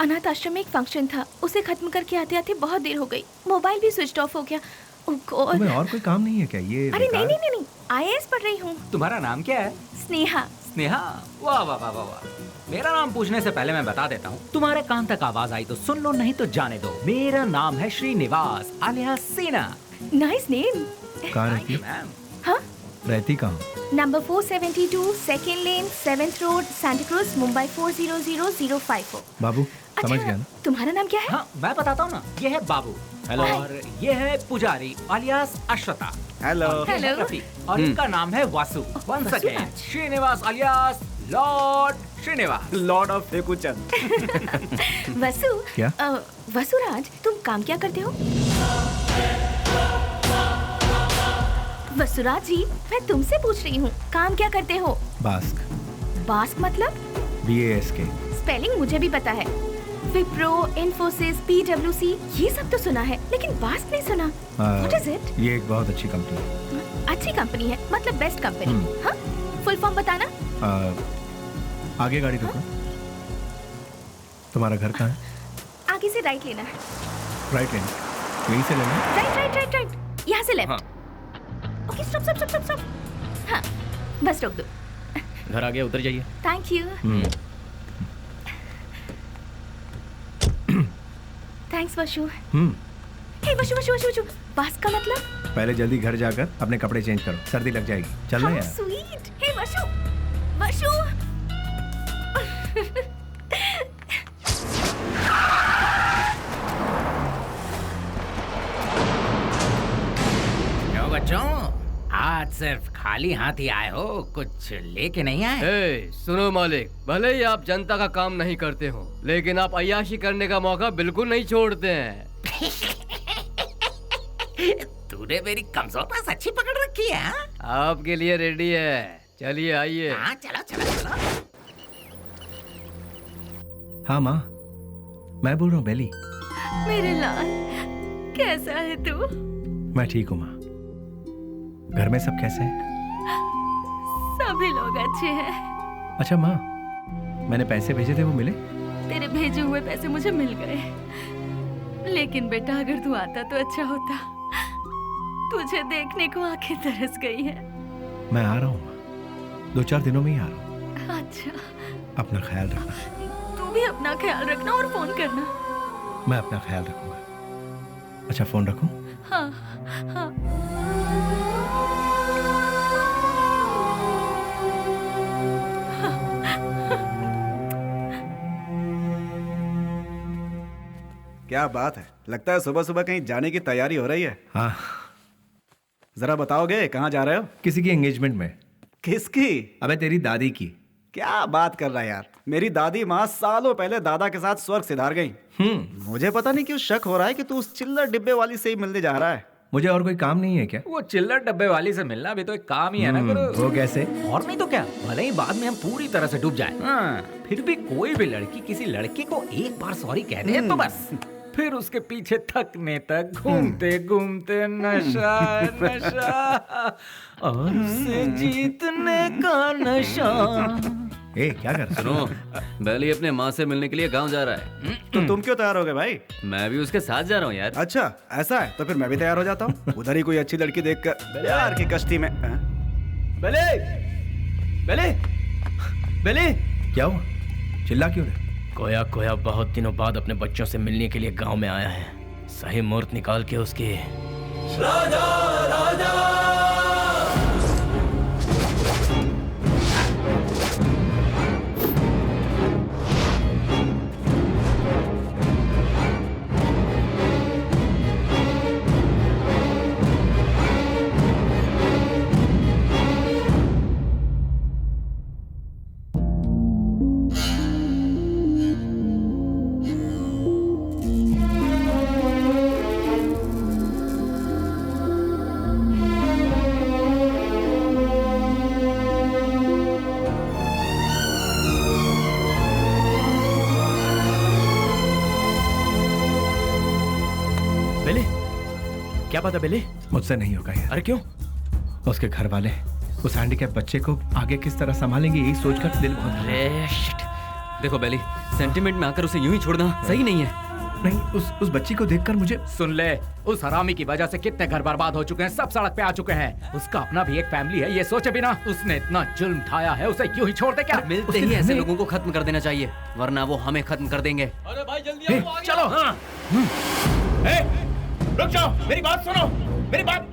अनाथ आश्रम में एक फंक्शन था, उसे खत्म करके आते आते बहुत देर हो गई। मोबाइल भी स्विच ऑफ हो गया। ओह गॉड। तुम्हें और कोई काम नहीं है क्या? ये अरे नहीं नहीं नहीं, IAS पढ़ रही हूँ। तुम्हारा नाम क्या है? स्नेहा। स्नेहा? वाह वाह वाह वाह वाह। मेरा नाम पूछने से पहले मैं बता देता हूँ, तुम्हारे कान तक आवाज आई तो सुन लो, नहीं तो जाने दो। मेरा नाम है श्रीनिवास आलिया सीना। Nice name. कहाँ रहती है? मैम, हाँ, रहती कहाँ? नंबर 472 सेकेंड लेन 7th road Santa cruise Mumbai 400054। बाबू, समझ गया ना? तुम्हारा नाम क्या है? हाँ मैं बताता हूँ ना, ये है बाबू। हेलो। और ये है पुजारी आलियास अश्वता। हेलो। और ये है हेलो। रफी। और इनका नाम है Vasu. Once again Vasuraj. Srinivas alias lord Srinivas. Lord of Fekuchand. Vasu. क्या? वसुराज, तुम काम क्या करते हो? वसुराज जी, मैं तुमसे पूछ रही हूँ, काम क्या करते हो? बास्क। बास्क मतलब? BASK। स्पेलिंग मुझे भी पता है। विप्रो, इन्फोसिस, PwC, ये सब तो सुना है, लेकिन बास्क नहीं सुना। What is it? ये एक बहुत अच्छी कंपनी है। अच्छी कंपनी है, मतलब बेस्ट कंपनी। हाँ, फुल फॉर्म बताना। आगे गाड़ी रोको। तुम्हारा घर कहाँ है? आगे से राइट लेना है। राइट लेना। यहीं से लेना है? राइट राइट राइट राइट, यहाँ से left. Okay, stop stop stop stop. हाँ, बस रोक दो। घर आ गया, उतर जाइए। Thank you. थैंक्स वशु। हे वशु वशु वशु वशु, बास का मतलब? पहले जल्दी घर जाकर अपने कपड़े चेंज करो, सर्दी लग जाएगी। चलना How यार। sweet. हे वशु वशु। क्यों बच्चों, सिर्फ खाली हाथ ही आए हो, कुछ लेके नहीं आए? ए, सुनो मालिक, भले ही आप जनता का काम नहीं करते हो, लेकिन आप अय्याशी करने का मौका बिल्कुल नहीं छोड़ते हैं। तूने मेरी कमजोर पास अच्छी पकड़ रखी है। हाँ? आपके लिए रेडी है, चलिए आइए। हाँ चलो चलो चलो। हाँ माँ, मैं बोल रहा हूँ बेली। मेरे लाल, कैसा है तू? मैं ठीक हूँ माँ। घर में सब कैसे हैं? सभी लोग अच्छे हैं। अच्छा माँ, मैंने पैसे भेजे थे, वो मिले? तेरे भेजे हुए पैसे मुझे मिल गए, लेकिन बेटा अगर तू आता तो अच्छा होता। तुझे देखने को आंखें तरस गई है। मैं आ रहा हूँ माँ, 2-4 दिनों में ही आ रहा हूँ। अच्छा, अपना ख्याल रखना। तू भी अपना ख्याल रखना और फोन करना। मैं अपना ख्याल रखूंगा। अच्छा, फोन रखूं? हाँ हाँ। क्या बात है, लगता है सुबह सुबह कहीं जाने की तैयारी हो रही है। हाँ। जरा बताओगे कहाँ जा रहे हो? किसी की एंगेजमेंट में। किसकी? अबे तेरी दादी की। क्या बात कर रहा है यार, मेरी दादी माँ सालों पहले दादा के साथ स्वर्ग सिधार गई। मुझे पता नहीं क्यों शक हो रहा है कि तू उस चिल्लर डिब्बे वाली से ही मिलने जा रहा है। मुझे और कोई काम नहीं है क्या? वो चिल्लर डब्बे वाली से मिलना भी तो एक काम ही है ना गुरु। वो कैसे? और नहीं तो क्या, भले ही बाद में हम पूरी तरह से डूब जाए, फिर भी कोई भी लड़की किसी लड़के को एक बार सॉरी कह दे तो बस फिर उसके पीछे थकने तक घूमते घूमते नशा नशा और उसे जीतने का नशा। ए, क्या कर? सुनो, बेली अपने माँ से मिलने के लिए गांव जा रहा है। तो तुम क्यों तैयार हो गए भाई? मैं भी उसके साथ जा रहा हूँ यार। अच्छा ऐसा है, तो फिर मैं भी तैयार हो जाता हूँ। उधर ही कोई अच्छी लड़की देखकर प्यार की कश्ती में। बेले, बेले, बेले, क्या हुआ? चिल्ला क्यों रहे? कोया कोया बहुत दिनों बाद अपने बच्चों से मिलने के लिए गांव में आया है। सही मुहूर्त निकाल के उसकी राजा राजा क्या बात है बेले? मुझसे नहीं होगा यार। अरे क्यों? उसके घर वाले उस हैंडीकैप बच्चे को आगे किस तरह संभालेंगे, यही सोचकर दिल बहुत। अरे शिट। देखो बेली, सेंटिमेंट में आकर उसे यूं ही छोड़ना सही नहीं है। नहीं, उस बच्ची को देखकर मुझे। सुन ले, उस हरामी की वजह से कितने घर बर्बाद हो चुके हैं, सब सड़क पे आ चुके हैं। उसका अपना भी एक फैमिली है, ये सोचे बिना उसने इतना जुल्म ढाया है, उसे क्यों ही छोड़ दे क्या? मिलते ही ऐसे लोगों को खत्म कर देना चाहिए, वरना वो हमें खत्म कर देंगे। अरे भाई जल्दी आओ, चलो। हाँ। रुक जाओ, मेरी बात सुनो, मेरी बात।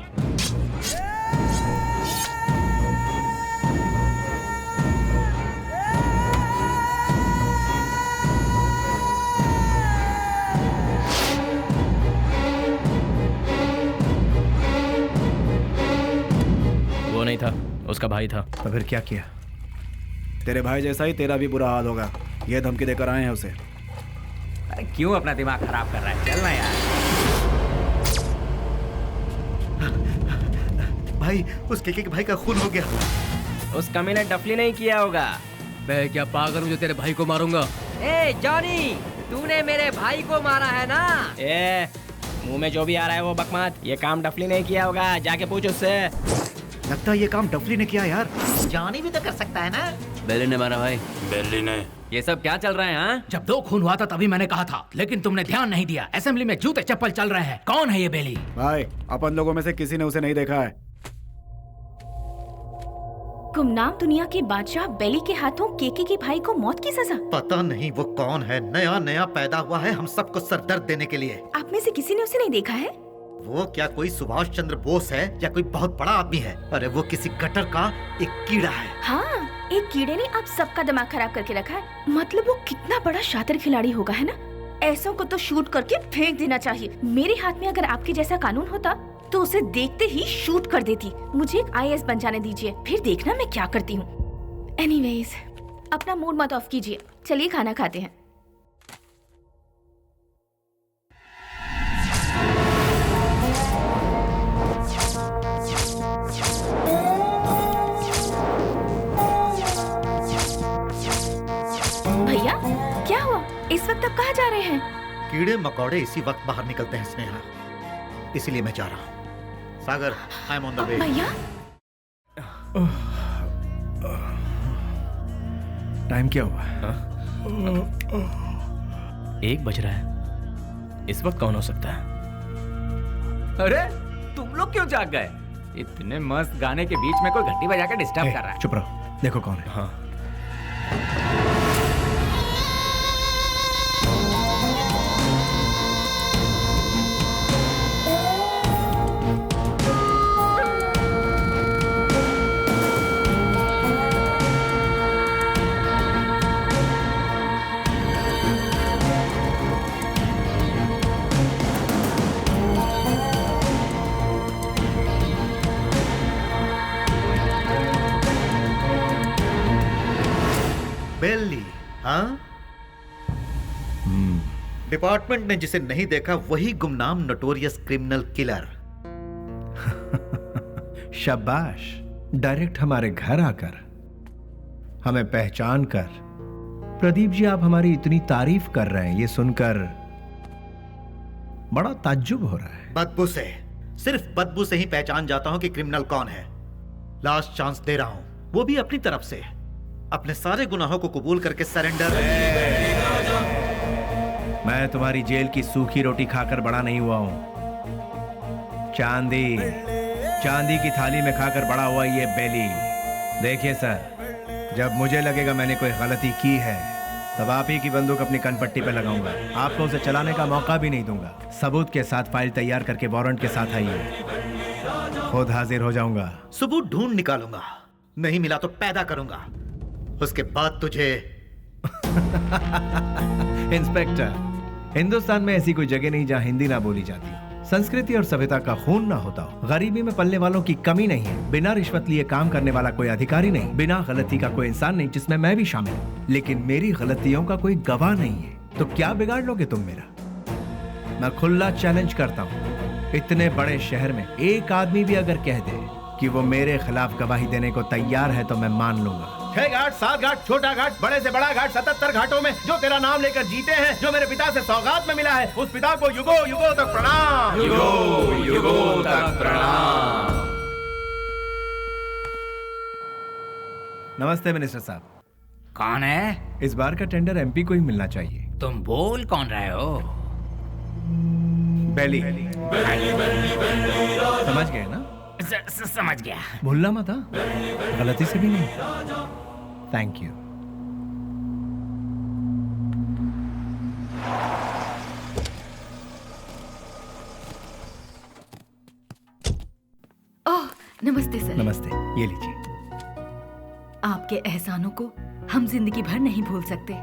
वो नहीं था, उसका भाई था। तो फिर क्या किया? तेरे भाई जैसा ही तेरा भी बुरा हाल होगा, ये धमकी देकर आए हैं उसे। अरे क्यों अपना दिमाग खराब कर रहा है, चलना यार। भाई, उस केके के भाई का खून हो गया। उस कमी ने डफली नहीं किया होगा। मैं क्या पागल हूँ जो तेरे भाई को मारूंगा? ए जॉनी, तूने मेरे भाई को मारा है ना? ए, मुंह में जो भी आ रहा है वो बकवास। ये काम डफली नहीं किया होगा, जाके पूछ उससे। लगता है ये काम डफली ने किया यार। जॉनी भी तो कर सकता है ना? बेली ने मारा भाई। बेली ने। ये सब क्या चल रहा है? हाँ, जब 2 खून हुआ था तभी मैंने कहा था, लेकिन तुमने ध्यान नहीं दिया। असेंबली में जूते चप्पल चल रहे हैं। कौन है ये बेली? भाई, अपन लोगों में से किसी ने उसे नहीं देखा है। गुमनाम दुनिया के बादशाह बेली के हाथों केके के भाई को मौत की सजा। पता नहीं वो कौन है, नया नया पैदा हुआ है हम सबको सरदर्द देने के लिए। आप में से किसी ने उसे नहीं देखा है? वो क्या कोई सुभाष चंद्र बोस है या कोई बहुत बड़ा आदमी है? अरे वो किसी गटर का एक कीड़ा है। हाँ, एक कीड़े ने आप सबका दिमाग खराब करके रखा है। मतलब वो कितना बड़ा शातिर खिलाड़ी होगा, है ना? ऐसों को तो शूट करके फेंक देना चाहिए। मेरे हाथ में अगर आपके जैसा कानून होता तो उसे देखते ही शूट कर देती। मुझे एक IAS बन जाने दीजिए, फिर देखना मैं क्या करती हूँ। एनीवेज, अपना मूड मत ऑफ कीजिए, चलिए खाना खाते हैं। भैया, क्या हुआ? इस वक्त आप कहाँ जा रहे हैं? कीड़े मकोड़े इसी वक्त बाहर निकलते हैं स्नेहा, इसीलिए मैं जा रहा हूँ। Sagar, I am on the way. भैया, टाइम क्या हुआ? 1 बज रहा है। इस वक्त कौन हो सकता है? अरे तुम लोग क्यों जाग गए? इतने मस्त गाने के बीच में कोई घंटी बजा के डिस्टर्ब कर रहा है। चुप रहो, देखो कौन है। हाँ। बेली, हाँ? डिपार्टमेंट ने जिसे नहीं देखा वही गुमनाम नोटोरियस क्रिमिनल किलर। शाबाश, डायरेक्ट हमारे घर आकर हमें पहचान कर। प्रदीप जी, आप हमारी इतनी तारीफ कर रहे हैं, ये सुनकर बड़ा ताज्जुब हो रहा है। बदबू से, सिर्फ बदबू से ही पहचान जाता हूं कि क्रिमिनल कौन है। लास्ट चांस दे रहा हूं, वो भी अपनी तरफ से। अपने सारे गुनाहों को कबूल करके सरेंडर। मैं तुम्हारी जेल की सूखी रोटी खाकर बड़ा नहीं हुआ हूं। चांदी की थाली में खाकर बड़ा हुआ ये बेली। देखिए सर, जब मुझे लगेगा मैंने कोई गलती की है, तब आप ही की बंदूक अपनी कनपट्टी पे लगाऊंगा। आपको उसे चलाने का मौका भी नहीं दूंगा। सबूत के साथ फाइल तैयार करके वारंट के साथ आइए, खुद हाजिर हो जाऊंगा। सबूत ढूंढ निकालूंगा, नहीं मिला तो पैदा करूंगा, उसके बाद तुझे। इंस्पेक्टर, हिंदुस्तान में ऐसी कोई जगह नहीं जहां हिंदी ना बोली जाती हो, संस्कृति और सभ्यता का खून ना होता हो, गरीबी में पलने वालों की कमी नहीं है, बिना रिश्वत लिए काम करने वाला कोई अधिकारी नहीं, बिना गलती का कोई इंसान नहीं, जिसमें मैं भी शामिल हूँ। लेकिन मेरी गलतियों का कोई गवाह नहीं है, तो क्या बिगाड़ लोगे तुम मेरा? मैं खुला चैलेंज करता हूँ, इतने बड़े शहर में एक आदमी भी अगर कह दे कि वो मेरे खिलाफ गवाही देने को तैयार है, तो मैं मान लूंगा। 6 घाट, 7 घाट, छोटा घाट, बड़े से बड़ा घाट, 77 घाटों में जो तेरा नाम लेकर जीते हैं, जो मेरे पिता से सौगात में मिला है, उस पिता को युगों युगों तक प्रणाम। युगों युगों तक प्रणाम। नमस्ते मिनिस्टर साहब। कौन है? इस बार का टेंडर MP को ही मिलना चाहिए। तुम बोल कौन रहे हो? बेली। समझ गए ना? समझ गया। भूलना मत, हाँ? गलती से भी नहीं। Thank you. ओह, नमस्ते सर। नमस्ते, ये लीजिए। आपके एहसानों को हम जिंदगी भर नहीं भूल सकते।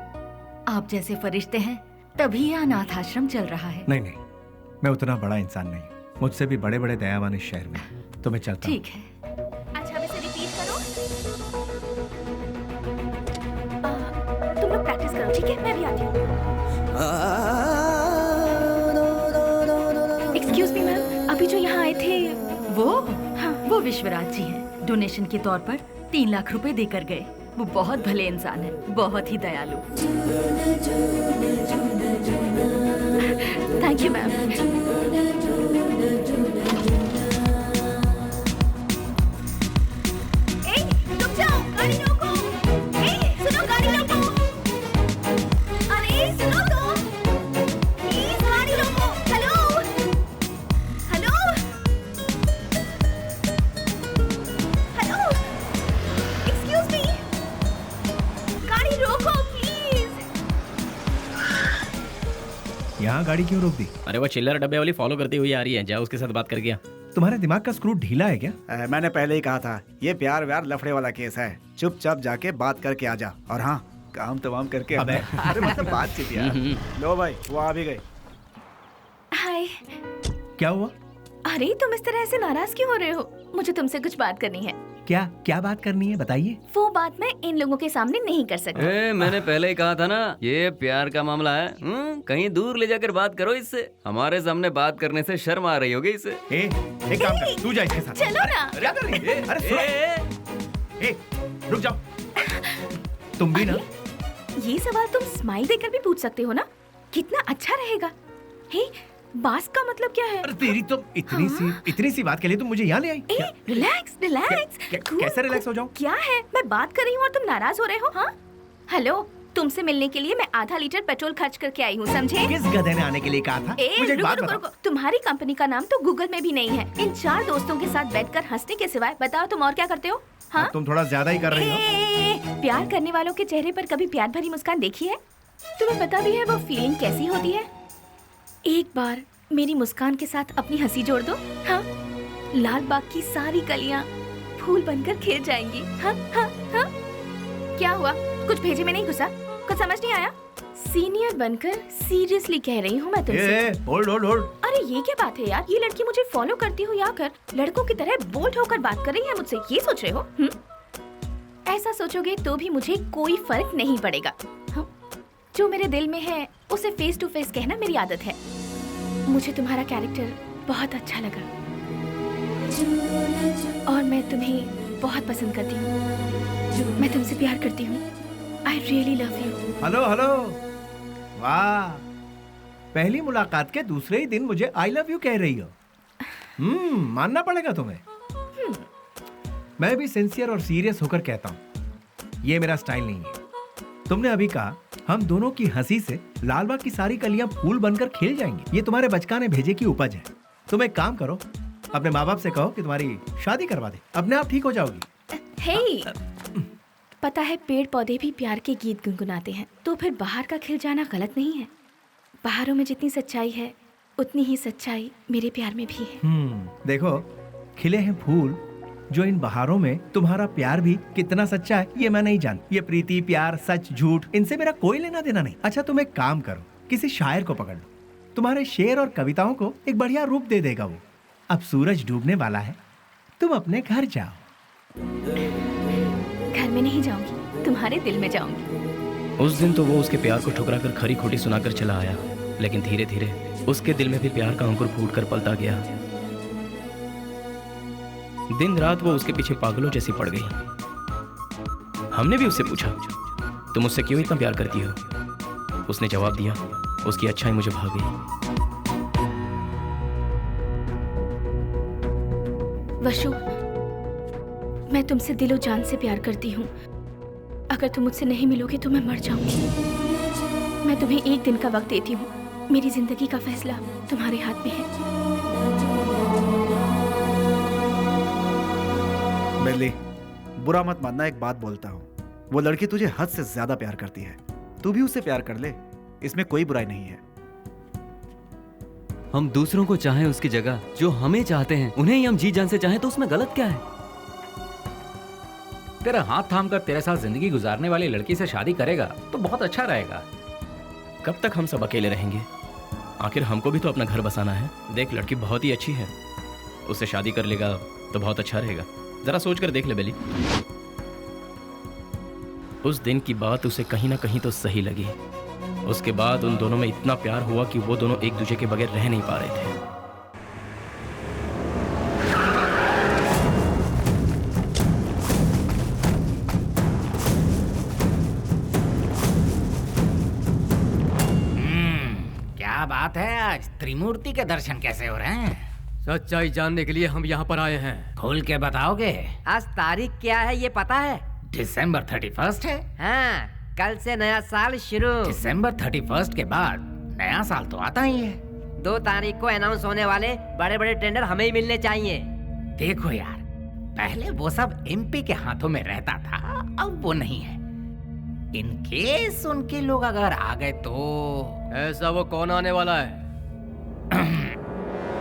आप जैसे फरिश्ते हैं, तभी यह अनाथ आश्रम चल रहा है। नहीं, मैं उतना बड़ा इंसान नहीं, मुझसे भी बड़े बड़े दयावान इस शहर में। तो मैं चलता हूँ। ठीक है। अच्छा, अब इसे रिपीट करो। तुम लोग प्रैक्टिस करो, ठीक है? मैं भी आती हूँ। एक्सक्यूज मी मैम, अभी जो यहाँ आए थे वो? हाँ, वो विश्वराज जी हैं। डोनेशन के तौर पर 3 लाख रुपए देकर गए। वो बहुत भले इंसान है, बहुत ही दयालु। Thank you ma'am. यहाँ गाड़ी क्यों रोक दी? अरे वो चिल्लर डब्बे वाली फॉलो करती हुई आ रही है, जाओ उसके साथ बात करके आ। तुम्हारे दिमाग का स्क्रू ढीला है क्या? मैंने पहले ही कहा था, ये प्यार व्यार लफड़े वाला केस है। चुपचाप जाके बात करके आ जा, और हाँ, काम तमाम करके। अबे अरे मतलब बातचीत यार। लो भाई, वो आ भी गए। हाय। क्या हुआ? अरे तुम इस तरह से नाराज क्यों हो रहे हो? मुझे तुमसे कुछ बात करनी है। क्या क्या बात करनी है, बताइए। वो बात मैं इन लोगों के सामने नहीं कर सकती। मैंने पहले ही कहा था ना, ये प्यार का मामला है। कहीं दूर ले जाकर बात करो इससे। हमारे सामने बात करने से शर्म आ रही होगी इसे। एक काम कर, तू जा इसके साथ। चलो ना। क्या कर रही है? अरे सुनो। रुक जाओ। तुम भी ना। ये सवाल तुम स्माइल देकर भी पूछ सकते हो ना, कितना अच्छा रहेगा। हे, बास का मतलब क्या है? अरे तेरी तो इतनी सी बात के लिए तुम मुझे यहाँ ले आई। रिलैक्स। कैसे रिलैक्स हो जाऊं? क्या है, मैं बात कर रही हूँ और तुम नाराज हो रहे हो? हाँ हेलो, तुमसे मिलने के लिए मैं आधा लीटर पेट्रोल खर्च करके आई हूँ, समझे? किस गधे ने आने के लिए कहा था? मुझे एक बात बताओ। तुम्हारी कंपनी का नाम तो गूगल में भी नहीं है। इन 4 दोस्तों के साथ बैठकर हंसने के सिवाय बताओ तुम और क्या करते हो? हाँ, तुम थोड़ा ज्यादा ही कर रही हो। प्यार करने वालों के चेहरे पर कभी प्यार भरी मुस्कान देखी है? तुम्हें पता भी है वो फीलिंग कैसी होती है? एक बार मेरी मुस्कान के साथ अपनी हंसी जोड़ दो। हाँ, लाल बाग की सारी कलियां फूल बनकर खिल जाएंगी। हाँ हाँ हाँ। क्या हुआ, कुछ भेजे में नहीं घुसा? कुछ समझ नहीं आया? सीनियर बनकर सीरियसली कह रही हूँ मैं तुमसे। होल्ड। अरे ये क्या बात है यार, ये लड़की मुझे फॉलो करती हो या कर लड़कों की तरह बोल्ड होकर बात कर रही है मुझसे, ये सोच रहे हो? ऐसा सोचोगे तो भी मुझे कोई फर्क नहीं पड़ेगा। हाँ? जो मेरे दिल में है उसे फेस टू फेस कहना मेरी आदत है। मुझे तुम्हारा कैरेक्टर बहुत अच्छा लगा और मैं तुम्हें बहुत पसंद करती हूँ। मैं तुमसे प्यार करती हूँ। I really love you. Hello. वाह, पहली मुलाकात के दूसरे ही दिन मुझे आई लव यू कह रही हो। मानना पड़ेगा तुम्हें। मैं भी सिंसियर और सीरियस होकर कहता हूँ, ये मेरा स्टाइल नहीं है। तुमने अभी कहा हम दोनों की हंसी से लालबाग की सारी कलियां फूल बनकर खिल जाएंगी। ये तुम्हारे बचकाने भेजे की उपज है। तुम एक काम करो, अपने माँ बाप से कहो कि तुम्हारी शादी करवा दे, अपने आप ठीक हो जाओगी। हे, पता है पेड़ पौधे भी प्यार के गीत गुनगुनाते हैं, तो फिर बाहर का खिल जाना गलत नहीं है। बाहरों में जितनी सच्चाई है उतनी ही सच्चाई मेरे प्यार में भी है। देखो, खिले हैं फूल जो इन बहारों में तुम्हारा प्यार भी कितना सच्चा है ये मैं नहीं जान। ये प्रीति, प्यार, सच, झूठ, इनसे मेरा कोई लेना देना नहीं। अच्छा तुम एक काम करो, किसी शायर को पकड़ लो, तुम्हारे शेर और कविताओं को एक बढ़िया रूप दे देगा वो। अब सूरज डूबने वाला है, तुम अपने घर जाओ। घर में नहीं जाऊंगी, तुम्हारे दिल में जाऊंगी। उस दिन तो वो उसके प्यार को ठुकरा कर खरी खोटी सुनाकर चला आया, लेकिन धीरे धीरे उसके दिल में भी प्यार का अंकुर फूट कर पलता गया। दिन रात वो उसके पीछे पागलों जैसी पड़ गई। हमने भी उससे पूछा, तुम मुझसे क्यों इतना प्यार करती हो? उसने जवाब दिया, उसकी अच्छाई मुझे भा गई। वशु, मैं तुमसे दिलो जान से प्यार करती हूँ। अगर तुम मुझसे नहीं मिलोगे तो मैं मर जाऊंगी। मैं तुम्हें एक दिन का वक्त देती हूँ। मेरी जिंदगी का फैसला तुम्हारे हाथ में है। बेली, बुरा मत मानना, एक बात बोलता हूँ, वो लड़की तुझे हद से ज्यादा प्यार करती है। तू भी उससे प्यार कर ले, इसमें कोई बुराई नहीं है। हम दूसरों को चाहें उसकी जगह जो हमें चाहते हैं उन्हें ही हम जी जान से चाहें तो उसमें गलत क्या है? तेरा हाथ थाम कर तेरे साथ जिंदगी गुजारने वाली लड़की से शादी करेगा तो बहुत अच्छा रहेगा। कब तक हम सब अकेले रहेंगे? आखिर हमको भी तो अपना घर बसाना है। देख, लड़की बहुत ही अच्छी है, उससे शादी कर लेगा तो बहुत अच्छा रहेगा। जरा सोच कर देख ले बेली। उस दिन की बात उसे कहीं ना कहीं तो सही लगी। उसके बाद उन दोनों में इतना प्यार हुआ कि वो दोनों एक दूसरे के बगैर रह नहीं पा रहे थे। क्या बात है, आज त्रिमूर्ति के दर्शन कैसे हो रहे हैं? सच्चाई जानने के लिए हम यहाँ पर आए हैं। खोल के बताओगे? आज तारीख क्या है ये पता है? दिसंबर 31 है। हाँ, कल से नया साल शुरू। दिसंबर 31 के बाद नया साल तो आता ही है। 2 तारीख को अनाउंस होने वाले बड़े बड़े टेंडर हमें ही मिलने चाहिए। देखो यार, पहले वो सब एमपी के हाथों में रहता था, अब वो नहीं है। इन केस उनके लोग अगर आ गए तो। ऐसा वो कौन आने वाला है?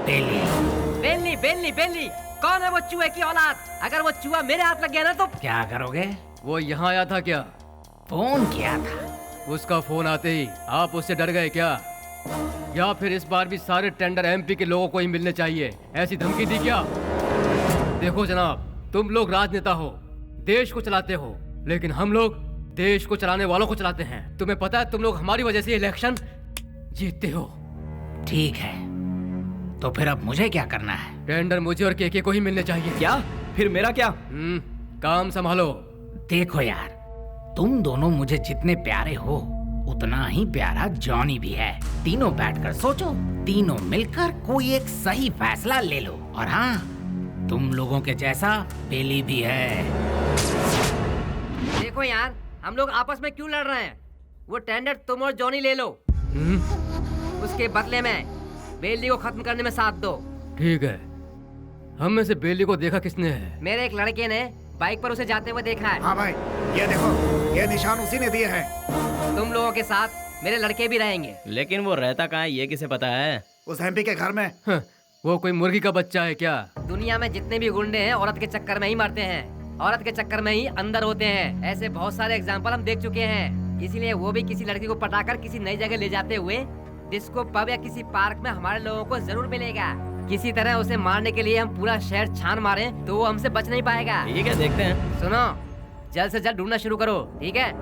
बेली बेली बेली बेली, कौन है वो चूहे की औलाद? अगर वो चूहा मेरे हाथ लग गया ना तो क्या करोगे? वो यहाँ आया था क्या? फोन किया था। उसका फोन आते ही आप उससे डर गए क्या? या फिर इस बार भी सारे टेंडर एमपी के लोगों को ही मिलने चाहिए? ऐसी धमकी दी क्या? देखो जनाब, तुम लोग राजनेता हो, देश को चलाते हो, लेकिन हम लोग देश को चलाने वालों को चलाते हैं। तुम्हें पता है तुम लोग हमारी वजह से इलेक्शन जीतते हो। ठीक है, तो फिर अब मुझे क्या करना है? टेंडर मुझे और केके को ही मिलने चाहिए। क्या? फिर मेरा क्या? काम संभालो। देखो यार, तुम दोनों मुझे जितने प्यारे हो उतना ही प्यारा जॉनी भी है। तीनों बैठकर सोचो, तीनों मिलकर कोई एक सही फैसला ले लो। और हाँ, तुम लोगों के जैसा बेली भी है। देखो यार, हम लोग आपस में क्यों लड़ रहे हैं? वो टेंडर तुम और जॉनी ले लो। उसके बदले में बेली को खत्म करने में साथ दो। ठीक है। हम में से बेली को देखा किसने है? मेरे एक लड़के ने बाइक पर उसे जाते हुए देखा है। हाँ भाई, ये देखो, ये निशान उसी ने दिए हैं। तुम लोगों के साथ मेरे लड़के भी रहेंगे। लेकिन वो रहता कहाँ है, ये किसे पता है? उस एमपी के घर में। वो कोई मुर्गी का बच्चा है क्या? दुनिया में जितने भी गुंडे हैं औरत के चक्कर में ही मरते हैं, औरत के चक्कर में ही अंदर होते हैं। ऐसे बहुत सारे एग्जाम्पल हम देख चुके हैं। इसीलिए वो भी किसी लड़की को पटाकर किसी नई जगह ले जाते हुए डिस्को पब या किसी पार्क में हमारे लोगों को जरूर मिलेगा। किसी तरह उसे मारने के लिए हम पूरा शहर छान मारें तो वो हमसे बच नहीं पाएगा। ठीक है, देखते हैं। सुनो, जल्द से जल्द ढूंढना शुरू करो, ठीक है?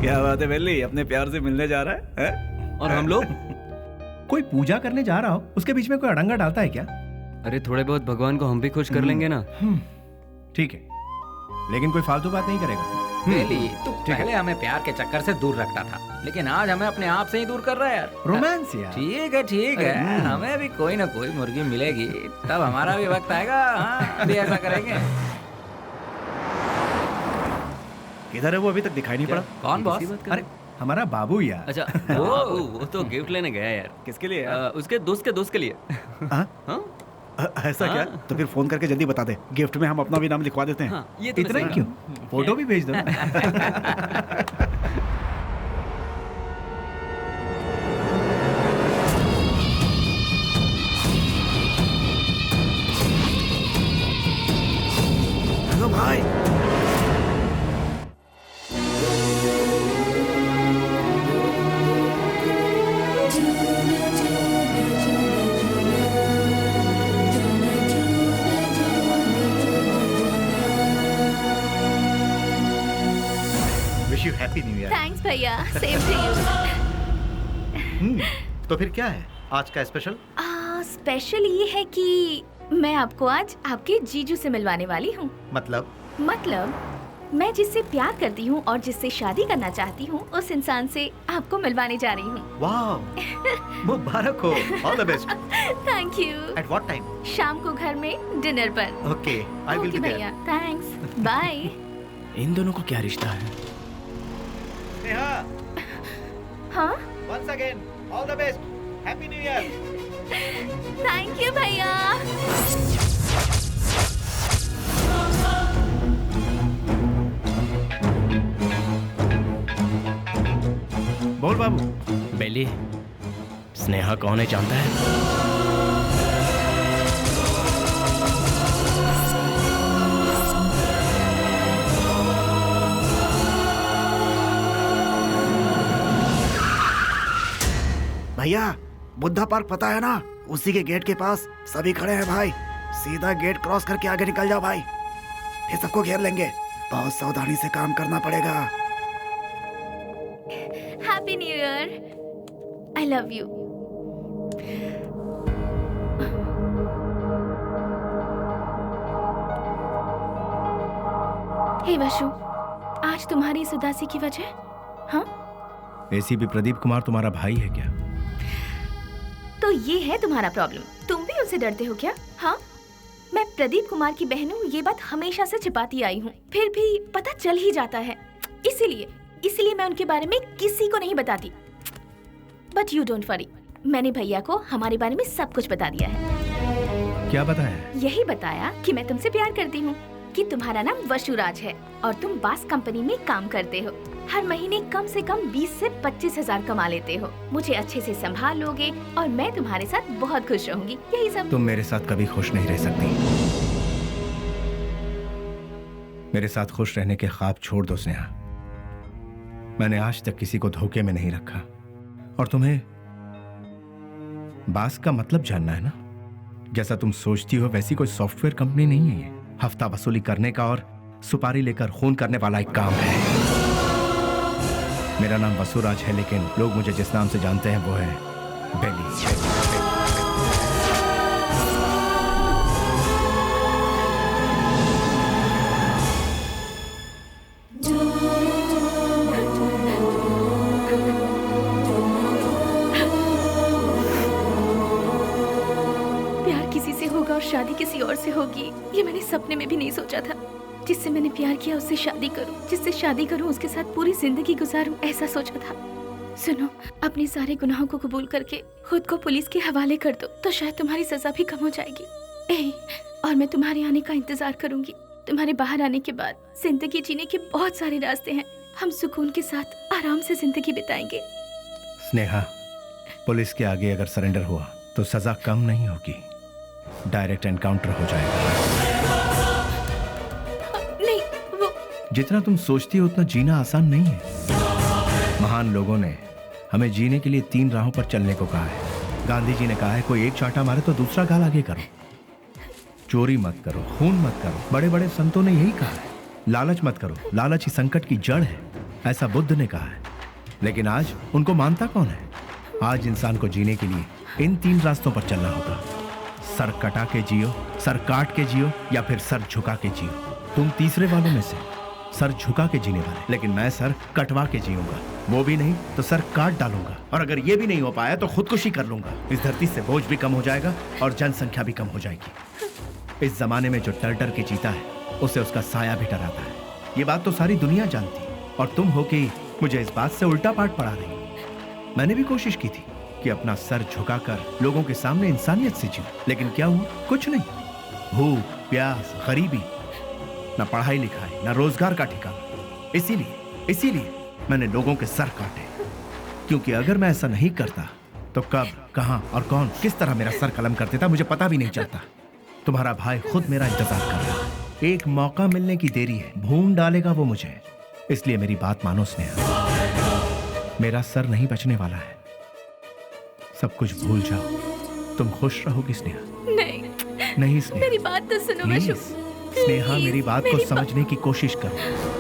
क्या बात है बेली, अपने प्यार से मिलने जा रहा है? और हम लोग? कोई पूजा करने जा रहा हो, उसके बीच में कोई अड़ंगा डालता है क्या? अरे थोड़े बहुत भगवान को हम भी खुश कर लेंगे ना। ठीक है, लेकिन कोई फालतू बात नहीं करेगा। बेली, तू पहले हमें प्यार के चक्कर से दूर रखता था, लेकिन आज हमें अपने आप से ही दूर कर रहा है यार। रोमांस यार। ठीक है, हमें भी कोई ना कोई मुर्गी मिलेगी, तब हमारा भी वक्त आएगा। हाँ, अभी ऐसा करेंगे। किधर है वो? अभी तक दिखाई नहीं पड़ा। कौन बॉस? अरे हमारा बाबू यार। अच्छा, वो तो गिफ्ट लेने गया यार। किसके लिए? उसके दोस्त के लिए। ऐसा क्या? तो फिर फोन करके जल्दी बता दे, गिफ्ट में हम अपना भी नाम लिखवा देते हैं। ये तो इतना क्यों? फोटो भी भेज दो। हेलो भाई। Wish you happy new year. Thanks भैया, सेम टू यू। तो फिर क्या है आज का स्पेशल? स्पेशल ये है कि मैं आपको आज आपके जीजू से मिलवाने वाली हूँ। मतलब मैं जिससे प्यार करती हूँ और जिससे शादी करना चाहती हूँ, उस इंसान से आपको मिलवाने जा रही हूँ। वाह, मुबारक हो। All the best. Thank you. At what time? शाम को घर में डिनर पर। Okay, I will be there. भैया, थैंक्स, बाय। इन दोनों को क्या रिश्ता है? नेहा, हाँ? Once again all the best, happy new year. Thank you भैया। बोल बाबू। बेली, स्नेहा कौन है जानता है? भैया, बुद्धा पार्क पता है ना? उसी के गेट के पास सभी खड़े हैं भाई। सीधा गेट क्रॉस करके आगे निकल जाओ भाई, फिर सबको घेर लेंगे। बहुत सावधानी से काम करना पड़ेगा। Happy new year. I love you. Hey Vashu, आज तुम्हारी इस उदासी की वजह? हाँ? एसीपी प्रदीप कुमार तुम्हारा भाई है क्या? तो तो ये है तुम्हारा प्रॉब्लम। तुम भी उनसे डरते हो क्या? हाँ, मैं प्रदीप कुमार की बहन हूँ, ये बात हमेशा से छिपाती आई हूँ, फिर भी पता चल ही जाता है। इसीलिए मैं उनके बारे में किसी को नहीं बताती। बट यू डोंट वरी, मैंने भैया को हमारे बारे में सब कुछ बता दिया है। क्या बताया? यही बताया कि मैं तुमसे प्यार करती हूँ, कि तुम्हारा नाम वसुराज है और तुम बास कंपनी में काम करते हो। हर महीने कम से कम 20 से 25 हजार कमा लेते हो। मुझे अच्छे से संभाल लोगे और मैं तुम्हारे साथ बहुत खुश रहूंगी। यही सब। तुम मेरे साथ कभी खुश नहीं रह सकती। मेरे साथ खुश रहने के ख्वाब छोड़ दो स्नेहा। मैंने आज तक किसी को धोखे में नहीं रखा। और तुम्हें बास का मतलब जानना है ना? जैसा तुम सोचती हो वैसी कोई सॉफ्टवेयर कंपनी नहीं है ये। हफ्ता वसूली करने का और सुपारी लेकर खून करने वाला एक काम है। मेरा नाम वसुराज है, लेकिन लोग मुझे जिस नाम से जानते हैं वो है बेली। और शादी किसी और से होगी, ये मैंने सपने में भी नहीं सोचा था। जिससे मैंने प्यार किया उससे शादी करूं, जिससे शादी करूं उसके साथ पूरी जिंदगी गुजारूं, ऐसा सोचा था। सुनो, अपने सारे गुनाहों को कबूल करके खुद को पुलिस के हवाले कर दो, तो शायद तुम्हारी सजा भी कम हो जाएगी। और मैं तुम्हारे आने का इंतजार करूंगी। तुम्हारे बाहर आने के बाद जिंदगी जीने के बहुत सारे रास्ते हैं। हम सुकून के साथ आराम से जिंदगी बिताएंगे। स्नेहा, पुलिस के आगे अगर सरेंडर हुआ तो सजा कम नहीं होगी, डायरेक्ट एनकाउंटर हो जाएगा। नहीं, वो जितना तुम सोचती हो उतना जीना आसान नहीं है। महान लोगों ने हमें जीने के लिए 3 राहों पर चलने को कहा है। गांधी जी ने कहा है, कोई एक चांटा मारे तो दूसरा गाल आगे करो, चोरी मत करो, खून मत करो। बड़े बड़े संतों ने यही कहा है। लालच मत करो, लालच ही संकट की जड़ है, ऐसा बुद्ध ने कहा है। लेकिन आज उनको मानता कौन है? आज इंसान को जीने के लिए इन 3 रास्तों पर चलना होगा। सर कटा के जियो, सर काट के जियो, या फिर सर झुका के जियो। तुम तीसरे वालों में से, सर झुका के जीने वाले। लेकिन मैं सर कटवा के जीऊंगा, वो भी नहीं तो सर काट डालूंगा। और अगर ये भी नहीं हो पाया तो खुदकुशी कर लूंगा। इस धरती से बोझ भी कम हो जाएगा और जनसंख्या भी कम हो जाएगी। इस जमाने में जो डर डर के जीता है उसे उसका साया भी डराता है। ये बात तो सारी दुनिया जानती है, और तुम हो कि मुझे इस बात से उल्टा पाठ पढ़ा रही। मैंने भी कोशिश की थी कि अपना सर झुकाकर लोगों के सामने इंसानियत से जीऊं, लेकिन क्या हुआ? कुछ नहीं। भूख, प्यास, गरीबी, न पढ़ाई लिखाई, न रोजगार का ठिकाना। इसीलिए मैंने लोगों के सर काटे, क्योंकि अगर मैं ऐसा नहीं करता तो कब, कहां और कौन किस तरह मेरा सर कलम कर देता मुझे पता भी नहीं चलता। तुम्हारा भाई खुद मेरा इंतजार कर रहा है। एक मौका मिलने की देरी है, भून डालेगा वो मुझे। इसलिए मेरी बात मानो स्नेहा, मेरा सर नहीं बचने वाला है। सब कुछ भूल जाओ, तुम खुश रहोगी स्नेहा। नहीं स्नेहा, मेरी बात तो सुनो वशु। स्नेहा, मेरी बात को समझने की कोशिश करो।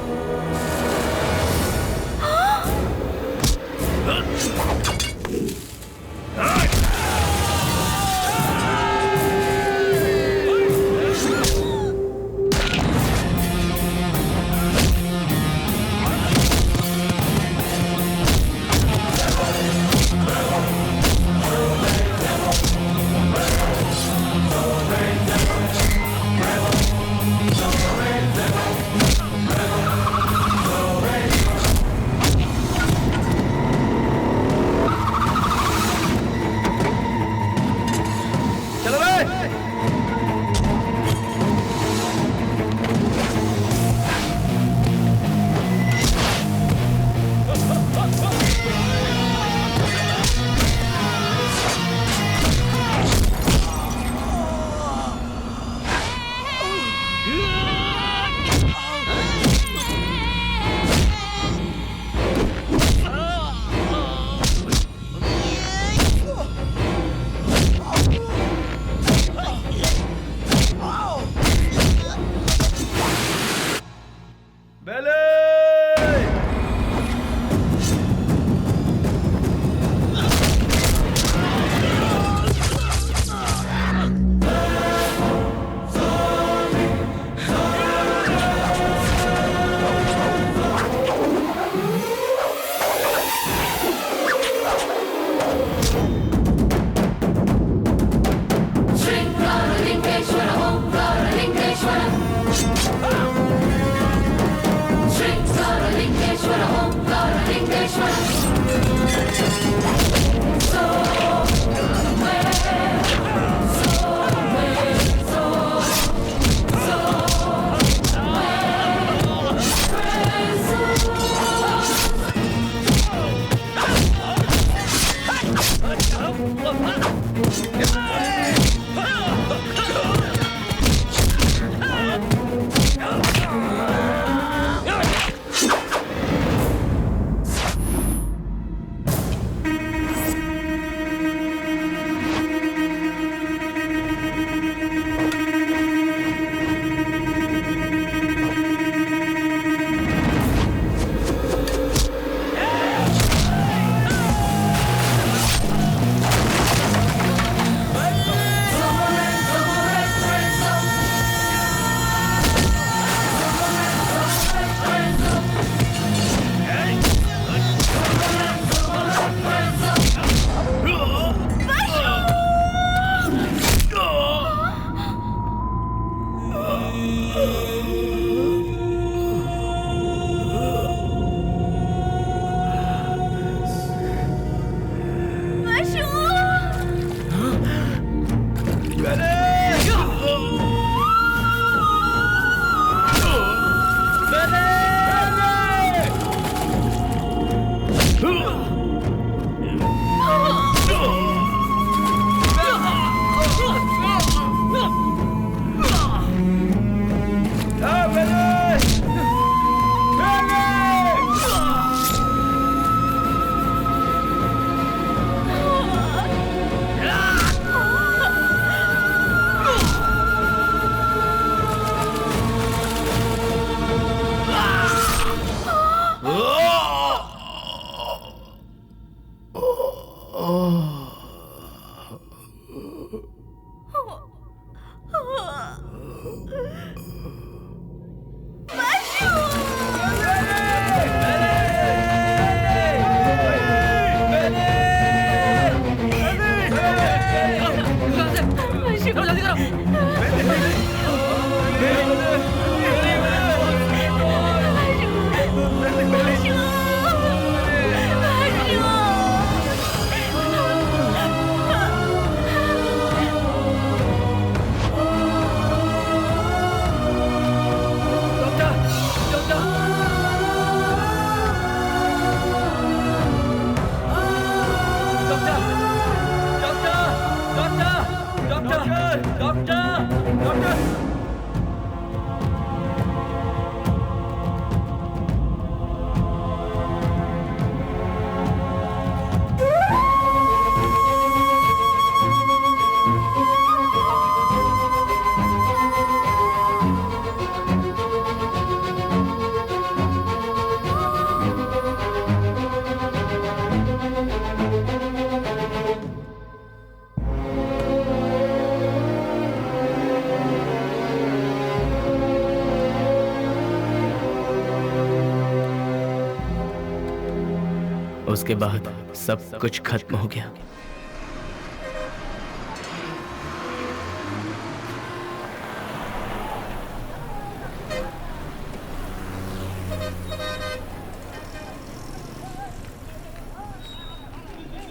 उसके बाद सब कुछ खत्म हो गया।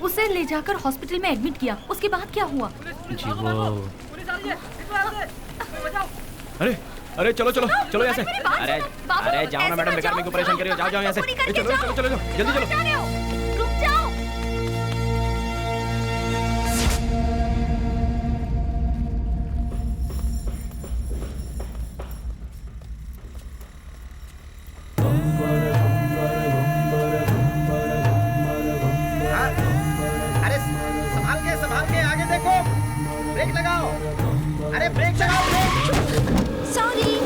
उसे ले जाकर हॉस्पिटल में एडमिट किया, उसके बाद क्या हुआ? जी वो अरे अरे चलो चलो चलो यहाँ से। अरे अरे जाओ ना मैडम, बेकार मेरे को परेशान करियो। जाओ जाओ यहाँ से। चलो चलो चलो जल्दी चलो। रुक जाओ। अरे संभाल के आगे देखो, ब्रेक लगाओ। अरे ब्रेक लगाओ, ब्रेक। सॉरी।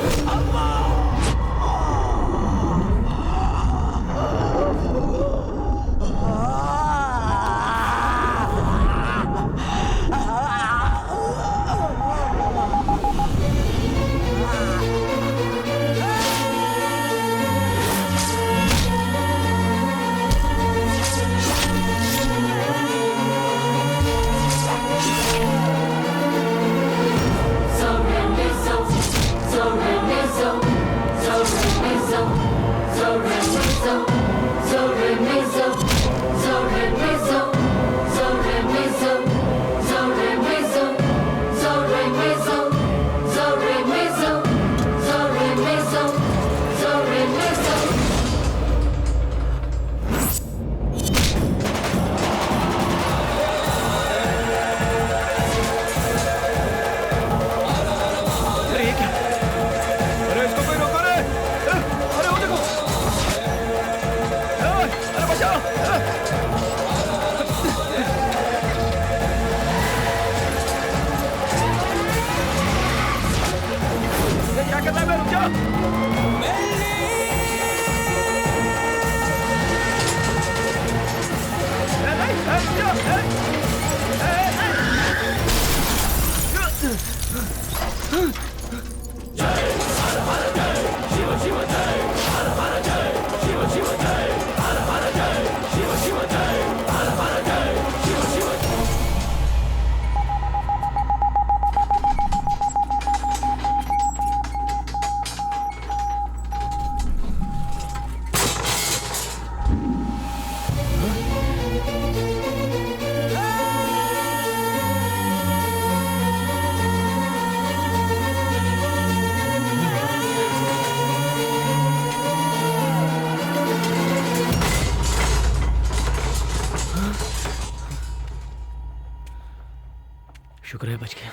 शुक्र है बच गया।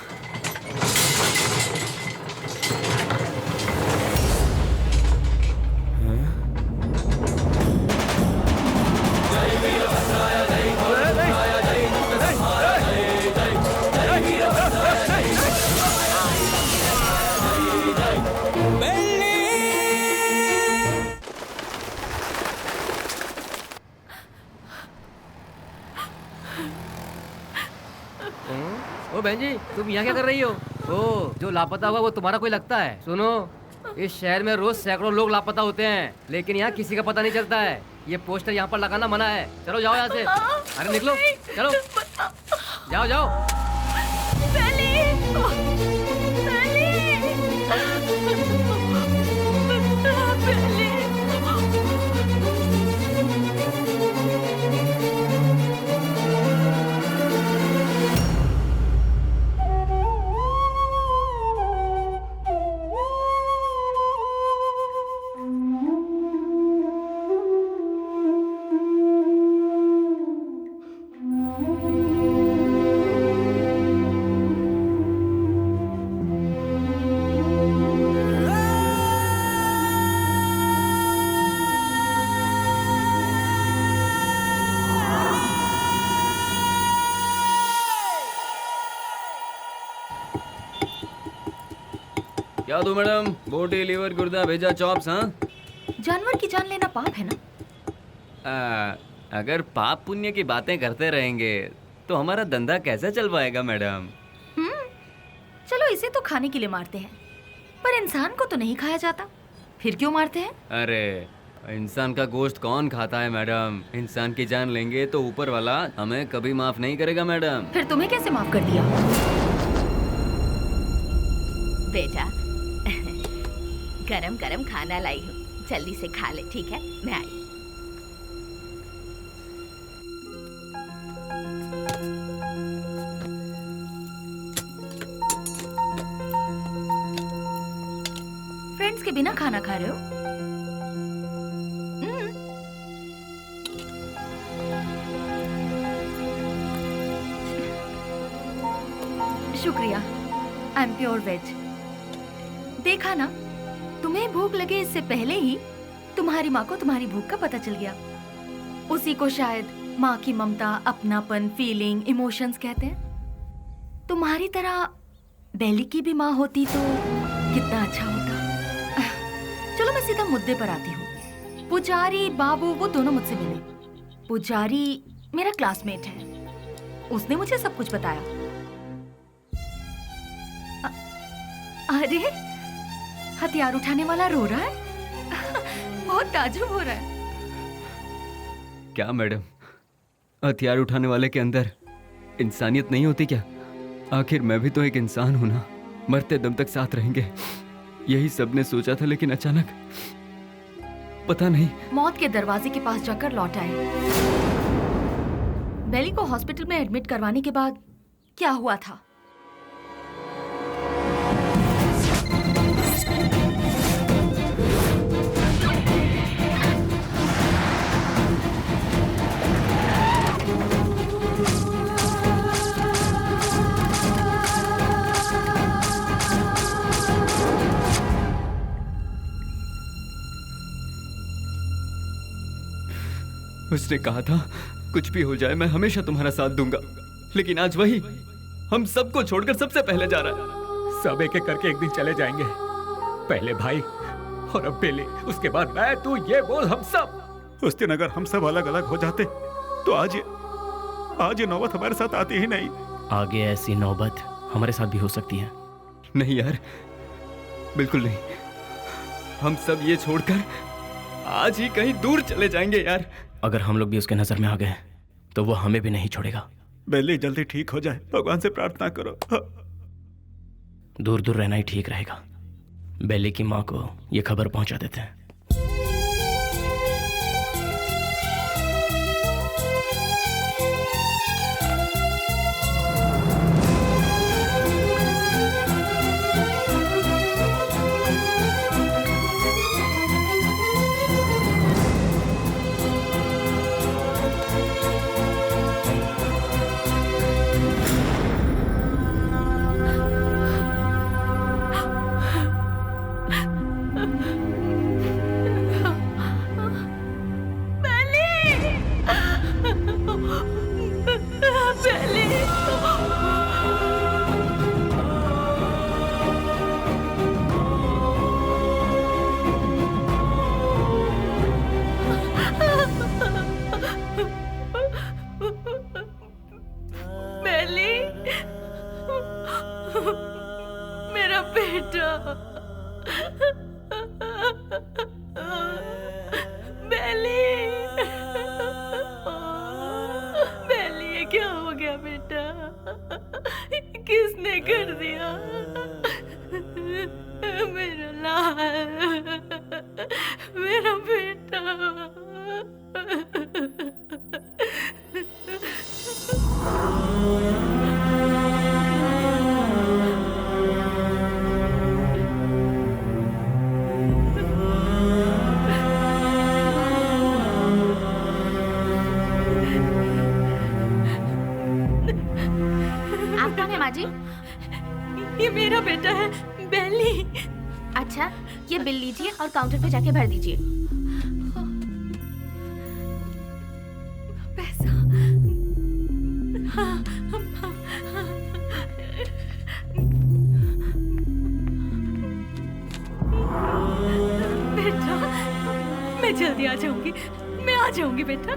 ओ बहन जी, तुम यहाँ क्या कर रही हो? ओ, जो लापता हुआ वो तुम्हारा कोई लगता है? सुनो, इस शहर में रोज सैकड़ों लोग लापता होते हैं, लेकिन यहाँ किसी का पता नहीं चलता है। ये पोस्टर यहाँ पर लगाना मना है। चलो जाओ यहाँ से। अरे निकलो, चलो जाओ जाओ। क्या दो मैडम? बोटी, लीवर, गुर्दा, भेजा, चॉप्स। हाँ, जानवर की जान लेना पाप है ना? अगर पाप पुण्य की बातें करते रहेंगे तो हमारा धंधा कैसे चल पाएगा मैडम? चलो इसे तो खाने के लिए मारते हैं, पर इंसान को तो नहीं खाया जाता, फिर क्यों मारते हैं? अरे इंसान का गोश्त कौन खाता है मैडम? इंसान की जान लेंगे तो ऊपर वाला हमें कभी माफ नहीं करेगा मैडम। फिर तुम्हें कैसे माफ कर दिया? बेटा गरम गरम खाना लाई हूँ, जल्दी से खा ले, ठीक है? मैं आई। फ्रेंड्स के बिना खाना खा रहे हो? शुक्रिया, आई एम प्योर वेज। देखा ना, तुम्हें भूख लगे इससे पहले ही तुम्हारी माँ को तुम्हारी भूख का पता चल गया। उसी को शायद माँ की ममता, अपनापन, फीलिंग, इमोशंस कहते हैं। तुम्हारी तरह बेली की भी माँ होती तो कितना अच्छा होता। चलो मैं सीधा मुद्दे पर आती हूँ। पुजारी बाबू वो दोनों मुझसे मिले। पुजारी मेरा क्लासमेट है, उसने मुझे सब कुछ बताया। अरे हथियार उठाने वाला रो रहा है। बहुत ताज्जुब हो रहा है। क्या मैडम, हथियार उठाने वाले के अंदर इंसानियत नहीं होती क्या? आखिर मैं भी तो एक इंसान हूं ना, मरते दम तक साथ रहेंगे, यही सबने सोचा था। लेकिन अचानक पता नहीं, मौत के दरवाजे के पास जाकर लौट आए। बेली को हॉस्पिटल में एडमिट करवाने के बाद क्या हुआ था? उसने कहा था कुछ भी हो जाए मैं हमेशा तुम्हारा साथ दूंगा, लेकिन आज वही हम सबको छोड़कर सबसे पहले जा रहा है। सब एक एक करके एक दिन चले जाएंगे। पहले भाई और अब बेली, उसके बाद मैं, तू, ये बोल हम सब। उस दिन अगर हम सब अलग अलग हो जाते तो आज ये नौबत हमारे साथ आती ही नहीं। आगे ऐसी नौबत हमारे साथ भी हो सकती है। नहीं यार, बिल्कुल नहीं। हम सब ये छोड़कर आज ही कहीं दूर चले जाएंगे यार। अगर हम लोग भी उसके नजर में आ गए तो वो हमें भी नहीं छोड़ेगा। बेली जल्दी ठीक हो जाए, भगवान से प्रार्थना करो। दूर दूर रहना ही ठीक रहेगा। बेली की माँ को ये खबर पहुंचा देते हैं। मेरा बेटा, बेली, बेली ये क्या हो गया बेटा? किसने कर दिया? मेरा लाल, मेरा बेटा। आप कौन है माँ जी? ये मेरा बेटा है, बेली। अच्छा, ये बिल लीजिए और काउंटर पे जाके भर दीजिए। पैसा? हाँ, बेटा, मैं जल्दी आ जाऊंगी। मैं आ जाऊंगी बेटा।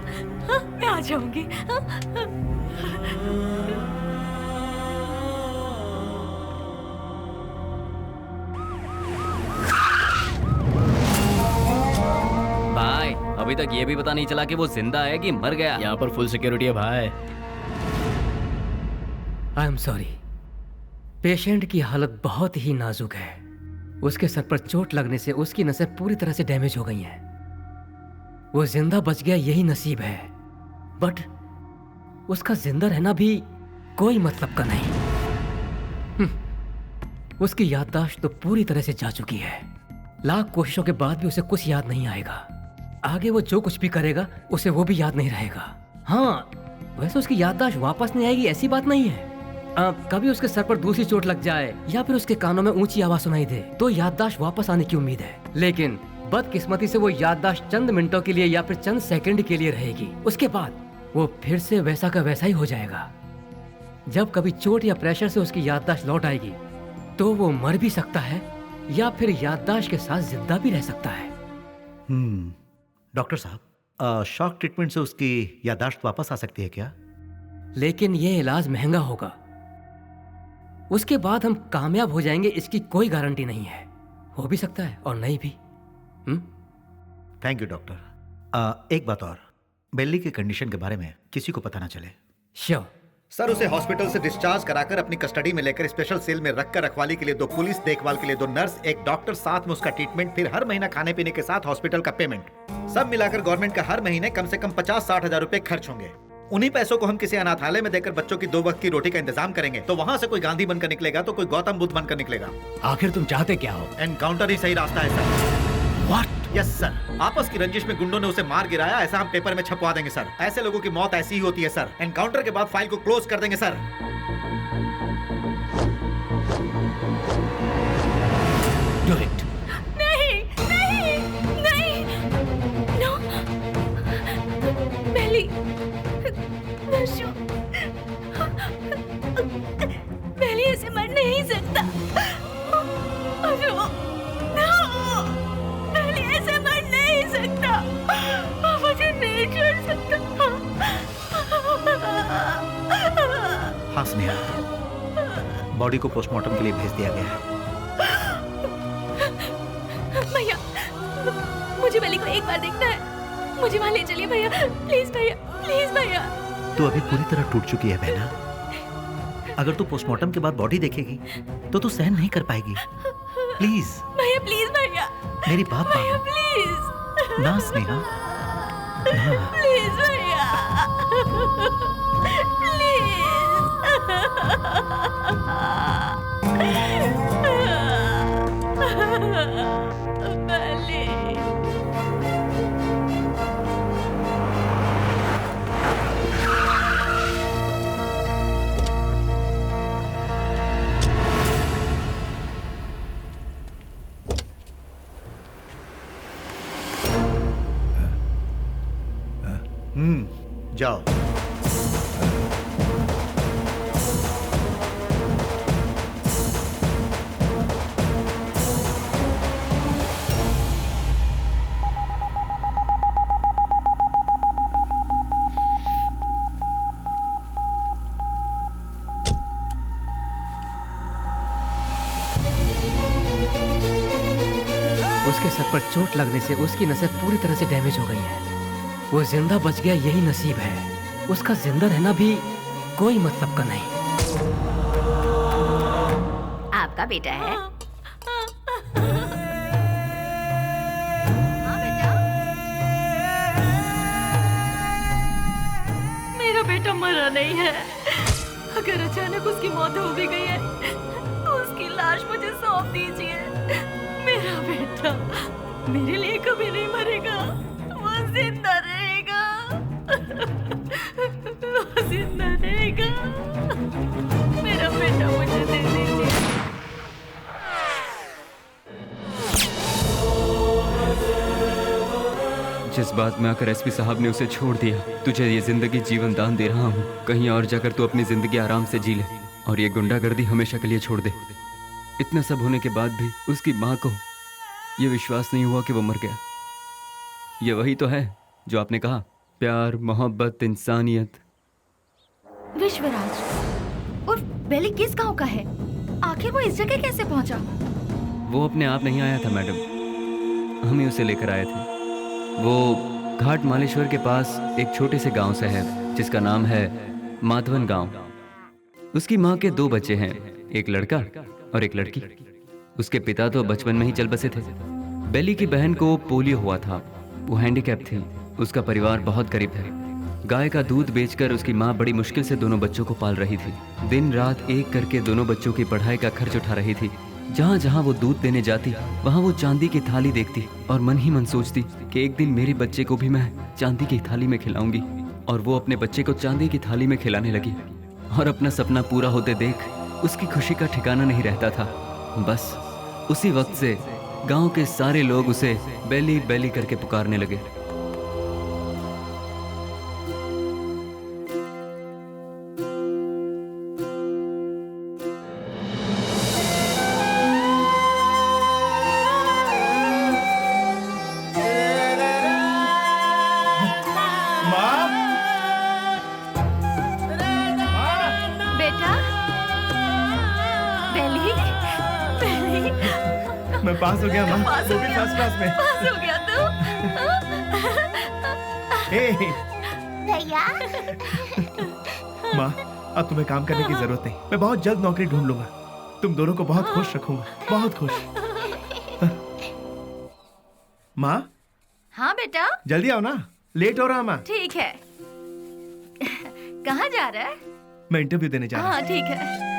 हाँ, मैं आ जाऊंगी। भाई अभी तक ये भी पता नहीं चला कि वो जिंदा है कि मर गया। यहाँ पर फुल सिक्योरिटी है भाई। आई एम सॉरी, पेशेंट की हालत बहुत ही नाजुक है। उसके सर पर चोट लगने से उसकी नसें पूरी तरह से डैमेज हो गई हैं। वो जिंदा बच गया यही नसीब है, बट उसका जिंदा रहना भी कोई मतलब का नहीं। उसकी याददाश्त तो पूरी तरह से जा चुकी है। लाख कोशिशों के बाद भी उसे कुछ याद नहीं आएगा। आगे वो जो कुछ भी करेगा उसे वो भी याद नहीं रहेगा। हाँ, वैसे उसकी याददाश्त वापस नहीं आएगी ऐसी बात नहीं है। कभी उसके सर पर दूसरी चोट लग जाए या फिर उसके कानों में ऊंची आवाज सुनाई दे तो याददाश्त वापस आने की उम्मीद है, लेकिन बदकिस्मती से वो याददाश्त चंद मिनटों के लिए या फिर चंद सेकंड के लिए रहेगी। उसके बाद वो फिर से वैसा का वैसा ही हो जाएगा। जब कभी चोट या प्रेशर से उसकी याददाश्त लौट आएगी तो वो मर भी सकता है या फिर याददाश्त के साथ जिंदा भी रह सकता है। डॉक्टर साहब, शॉक ट्रीटमेंट से उसकी याददाश्त वापस आ सकती है क्या? लेकिन ये इलाज महंगा होगा। उसके बाद हम कामयाब हो जाएंगे इसकी कोई गारंटी नहीं है। हो भी सकता है और नहीं भी। Thank you doctor. एक बात और, बेली की कंडीशन के बारे में किसी को पता ना चले। श्योर सर, उसे हॉस्पिटल से डिस्चार्ज कराकर अपनी कस्टडी में लेकर स्पेशल सेल में रखकर रखवाली के लिए 2 पुलिस, देखभाल के लिए 2 नर्स, एक डॉक्टर, साथ में उसका ट्रीटमेंट, फिर हर महीना खाने पीने के साथ हॉस्पिटल का पेमेंट, सब मिलाकर गवर्नमेंट का हर महीने कम से कम 50-60 हजार रुपए खर्च होंगे। उन्हीं पैसों को हम किसी अनाथालय में देकर बच्चों की 2 वक्त की रोटी का इंतजाम करेंगे तो वहाँ से कोई गांधी बनकर निकलेगा तो कोई गौतम बुद्ध बनकर निकलेगा। आखिर तुम चाहते क्या हो? एनकाउंटर ही सही रास्ता है सर। What? यस सर, आपस की रंजिश में गुंडों ने उसे मार गिराया, ऐसा हम पेपर में छपवा देंगे सर। ऐसे लोगों की मौत ऐसी ही होती है सर। एनकाउंटर के बाद फाइल को क्लोज कर देंगे सर। Do it. नहीं नहीं नहीं, नो, बेली, नशो, बेली ऐसे मर नहीं सकता। नो, बेली ऐसे मर नहीं सकता। मुझे नहीं छोड़ सकता। हाँ स्नेहा, बॉडी को पोस्टमार्टम के लिए भेज दिया गया है। भैया, मुझे बेली को एक बार देखना है। मुझे वहाँ ले चलिए भैया, प्लीज भैया, प्लीज भैया। तू अभी पूरी तरह टूट चुकी है बहना। अगर तू पोस्टमार्टम के बाद बॉडी देखेगी तो तू सहन नहीं कर पाएगी। प्लीज भैया, प्लीज भैया, मेरी बात भैया, मानो प्लीज ना स्नेहा, ना। प्लीज भैया, जाओ। उसके सर पर चोट लगने से उसकी नसें पूरी तरह से डैमेज हो गई हैं। वो जिंदा बच गया यही नसीब है। उसका जिंदा रहना भी कोई मतलब का नहीं। आपका बेटा है? हाँ बेटा, मेरा बेटा मरा नहीं है। अगर अचानक उसकी मौत हो भी गई है तो उसकी लाश मुझे सौंप दीजिए। मेरा बेटा मेरे लिए कभी नहीं मरेगा, वो जिंदा रहेगा, वो जिंदा रहेगा। मेरा बेटा मुझे दे दीजिए। जिस बात में आकर एसपी साहब ने उसे छोड़ दिया, तुझे ये जिंदगी जीवन दान दे रहा हूँ। कहीं और जाकर तू अपनी जिंदगी आराम से जी ले और ये गुंडागर्दी हमेशा के लिए छोड़ दे। इतना सब होने के बाद भी उसकी माँ को ये विश्वास नहीं हुआ कि वो मर गया। ये वही तो है जो आपने कहा, प्यार, मोहब्बत, इंसानियत। विश्वराज और बेली किस गांव का है? आखिर वो इस जगह कैसे पहुंचा? वो अपने आप नहीं आया था मैडम, हम ही उसे लेकर आए थे। वो घाट मालेश्वर के पास एक छोटे से गांव से है जिसका नाम है माधवन गांव। उसकी माँ के 2 बच्चे हैं, एक लड़का और एक लड़की। उसके पिता तो बचपन में ही चल बसे थे। बेली की बहन को पोलियो हुआ था, वो हैंडीकैप थी। उसका परिवार बहुत गरीब है। गाय का दूध बेचकर उसकी माँ बड़ी मुश्किल से दोनों बच्चों को पाल रही थी। दिन रात एक करके दोनों बच्चों की पढ़ाई का खर्च उठा रही थी। जहाँ जहाँ वो दूध देने जाती वहाँ वो चांदी की थाली देखती और मन ही मन सोचती कि एक दिन मेरे बच्चे को भी मैं चांदी की थाली में खिलाऊंगी। और वो अपने बच्चे को चांदी की थाली में खिलाने लगी और अपना सपना पूरा होते देख उसकी खुशी का ठिकाना नहीं रहता था। बस उसी वक्त से गांव के सारे लोग उसे बेली बेली करके पुकारने लगे। मैं पास हो गया माँ, वो भी फर्स्ट क्लास में। पास हो गया तू? भैया। माँ, अब तुम्हें काम करने की जरूरत नहीं। मैं बहुत जल्द नौकरी ढूंढ लूंगा। तुम दोनों को बहुत खुश रखूंगा, बहुत खुश। माँ। हाँ बेटा। जल्दी आओ ना, लेट हो रहा माँ। ठीक है। कहाँ जा रहा है? मैं इंटरव्यू देने जा रहा हूँ। हाँ ठीक है।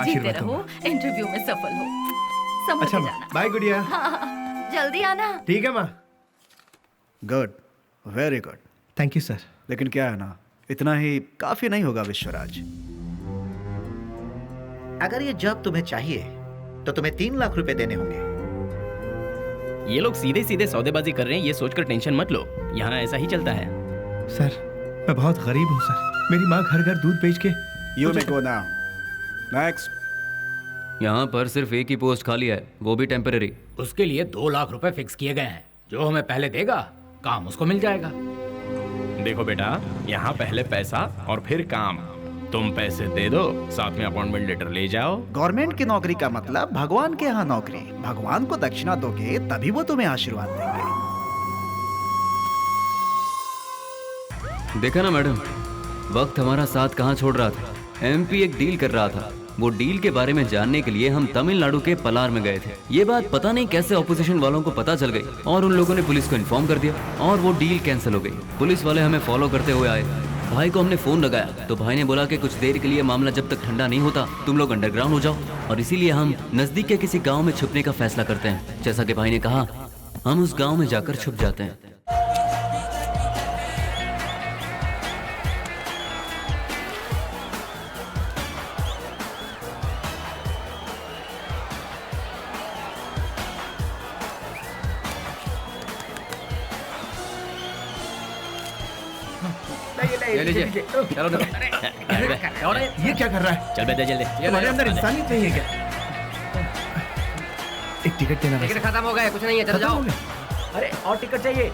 जीते रहो, इंटरव्यू में सफल हो। समझ अच्छा जाना। बाय गुड़िया। हाँ, जल्दी आना। ठीक है माँ। Good, very good. Thank you sir. लेकिन क्या है ना, इतना ही काफी नहीं होगा विश्वराज। अगर ये जॉब तुम्हें चाहिए तो तुम्हें 3 लाख रुपए देने होंगे। ये लोग सीधे सीधे सौदेबाजी कर रहे हैं, ये सोचकर टेंशन मत लो। यहाँ ऐसा ही चलता है। सर, मैं बहुत गरीब हूँ सर। मेरी माँ घर घर दूध बेच के। You may go now. Next. यहाँ पर सिर्फ एक ही पोस्ट खाली है, वो भी टेम्पररी। उसके लिए 2 लाख रुपए फिक्स किए गए हैं। जो हमें पहले देगा काम उसको मिल जाएगा। देखो बेटा, यहाँ पहले पैसा और फिर काम। तुम पैसे दे दो, साथ में अपॉइंटमेंट लेटर ले जाओ। गवर्नमेंट की नौकरी का मतलब भगवान के यहाँ नौकरी। भगवान को दक्षिणा दोगे तभी वो तुम्हें आशीर्वाद देंगे। देखा ना मैडम, वक्त हमारा साथ कहाँ छोड़ रहा था। एमपी एक डील कर रहा था। वो डील के बारे में जानने के लिए हम तमिलनाडु के पलार में गए थे। ये बात पता नहीं कैसे ऑपोजिशन वालों को पता चल गई और उन लोगों ने पुलिस को इन्फॉर्म कर दिया और वो डील कैंसिल हो गई। पुलिस वाले हमें फॉलो करते हुए आए। भाई को हमने फोन लगाया तो भाई ने बोला कि कुछ देर के लिए मामला जब तक ठंडा नहीं होता तुम लोग अंडरग्राउंड हो जाओ, और इसीलिए हम नजदीक के किसी गाँव में छुपने का फैसला करते हैं। जैसा कि भाई ने कहा, हम उस गाँव में जाकर छुप जाते हैं। ले लीजिए। चलो ये क्या कर रहा है? चल बेटा जल्दी। तुम्हारे अंदर इंसानियत नहीं है क्या? एक टिकट देना। टिकट खत्म हो गए, कुछ नहीं है, चलो जाओ। अरे और टिकट चाहिए।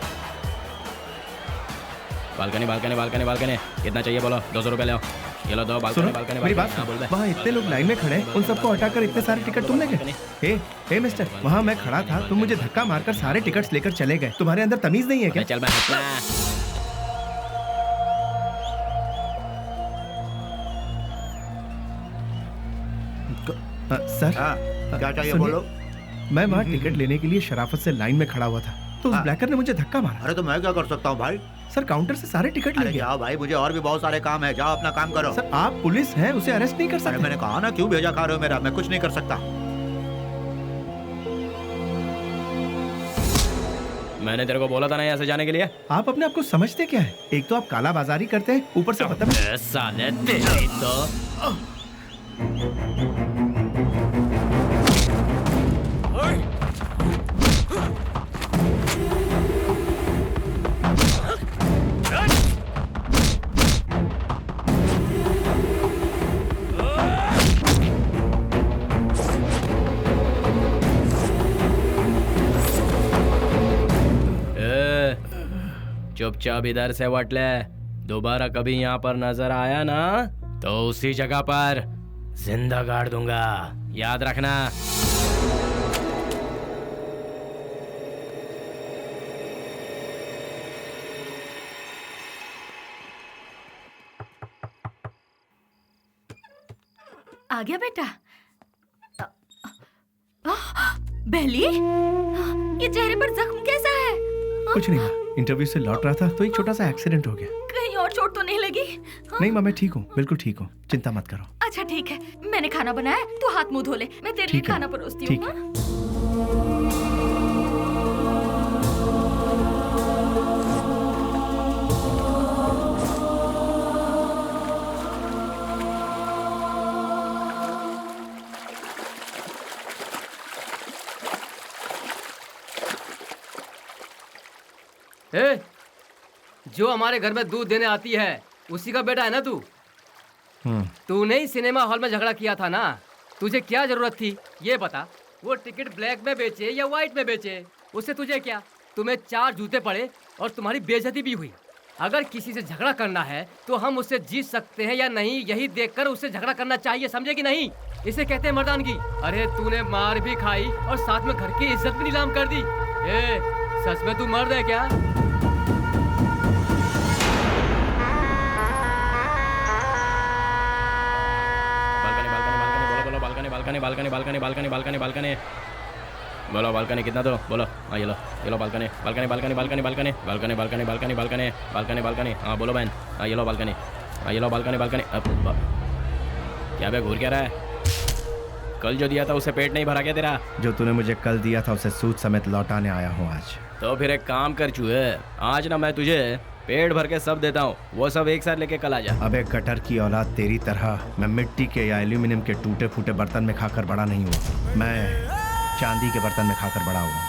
बालकनी बालकनी बालकनी बालकनी कितना चाहिए बोलो? 200 रुपए ले आओ। ये लो दो बालकनी बालकनी। मेरी बात, वहाँ इतने लोग लाइन में खड़े हैं, उन सबको हटाकर इतने सारे टिकट तुम लेके? हे मिस्टर, वहाँ मैं खड़ा था, तुम मुझे धक्का मारकर सारे टिकट्स लेकर चले गए। तुम्हारे अंदर तमीज नहीं है क्या? चल मैं सर, क्या चाहिए बोलो? मैं वहाँ टिकट लेने के लिए शराफत से लाइन में खड़ा हुआ था तो उस ब्लैकर ने मुझे धक्का मारा। अरे तो मैं क्या कर सकता हूँ भाई? सर, काउंटर से सारे टिकट ले गया। जाओ भाई, मुझे और भी बहुत सारे काम है, जाओ अपना काम करो। सर, आप पुलिस हैं, उसे अरेस्ट नहीं कर सकते। मैंने कहा ना, क्यों भेजा खा रहे हो मेरा? मैं कुछ नहीं कर सकता। मैंने तेरे को बोला था ना ऐसे जाने के लिए। आप अपने आप को समझते क्या है? एक तो आप काला बाजारी करते हैं, ऊपर से साले तेरी तो चुपचाप इधर से वट ले। दोबारा कभी यहाँ पर नजर आया ना तो उसी जगह पर जिंदा गाड़ दूंगा, याद रखना। आ गया बेटा। बेली, ये चेहरे पर जख्म कैसा है? कुछ नहीं माँ, इंटरव्यू से लौट रहा था तो एक छोटा सा एक्सीडेंट हो गया। कहीं और चोट तो नहीं लगी? नहीं माँ, मैं ठीक हूँ, बिल्कुल ठीक हूँ, चिंता मत करो। अच्छा ठीक है, मैंने खाना बनाया, तू हाथ मुंह धो ले, मैं तेरे लिए खाना परोसती हूँ। ए, जो हमारे घर में दूध देने आती है उसी का बेटा है ना तू? तूने ही सिनेमा हॉल में झगड़ा किया था ना? तुझे क्या जरूरत थी ये बता? वो टिकट ब्लैक में बेचे या व्हाइट में बेचे, उससे तुझे क्या? तुम्हें 4 जूते पड़े और तुम्हारी बेइज्जती भी हुई। अगर किसी से झगड़ा करना है तो हम उससे जीत सकते हैं या नहीं, यही देखकर उससे झगड़ा करना चाहिए, समझे कि नहीं? इसे कहते हैं मर्दानगी। अरे तूने मार भी खाई और साथ में घर की इज्जत भी नीलाम कर दी। ए, सच में तू मर्द है क्या? बालकनी बोलो, बालकनी कितना दो बोलो। हाँ ये लो balcony balcony balcony balcony balcony balcony balcony balcony balcony balcony balcony. हाँ बोलो बहन। हाँ ये लो बालकनी। हाँ ये लो बालकनी बालकनी। क्या बे घूर क्या रहा है? कल जो दिया था उसे पेट नहीं भरा क्या तेरा? जो तूने मुझे कल दिया था उसे सूद समेत लौटाने आया हूँ आज। तो फिर एक काम कर चूहे, आज ना मैं तुझे पेट भर के सब देता हूँ, वो सब एक साथ लेके कल आ जा। अबे गटर की औलाद, तेरी तरह मैं मिट्टी के या एल्यूमिनियम के टूटे फूटे बर्तन में खाकर बड़ा नहीं हुआ, मैं चांदी के बर्तन में खाकर बड़ा हुआ।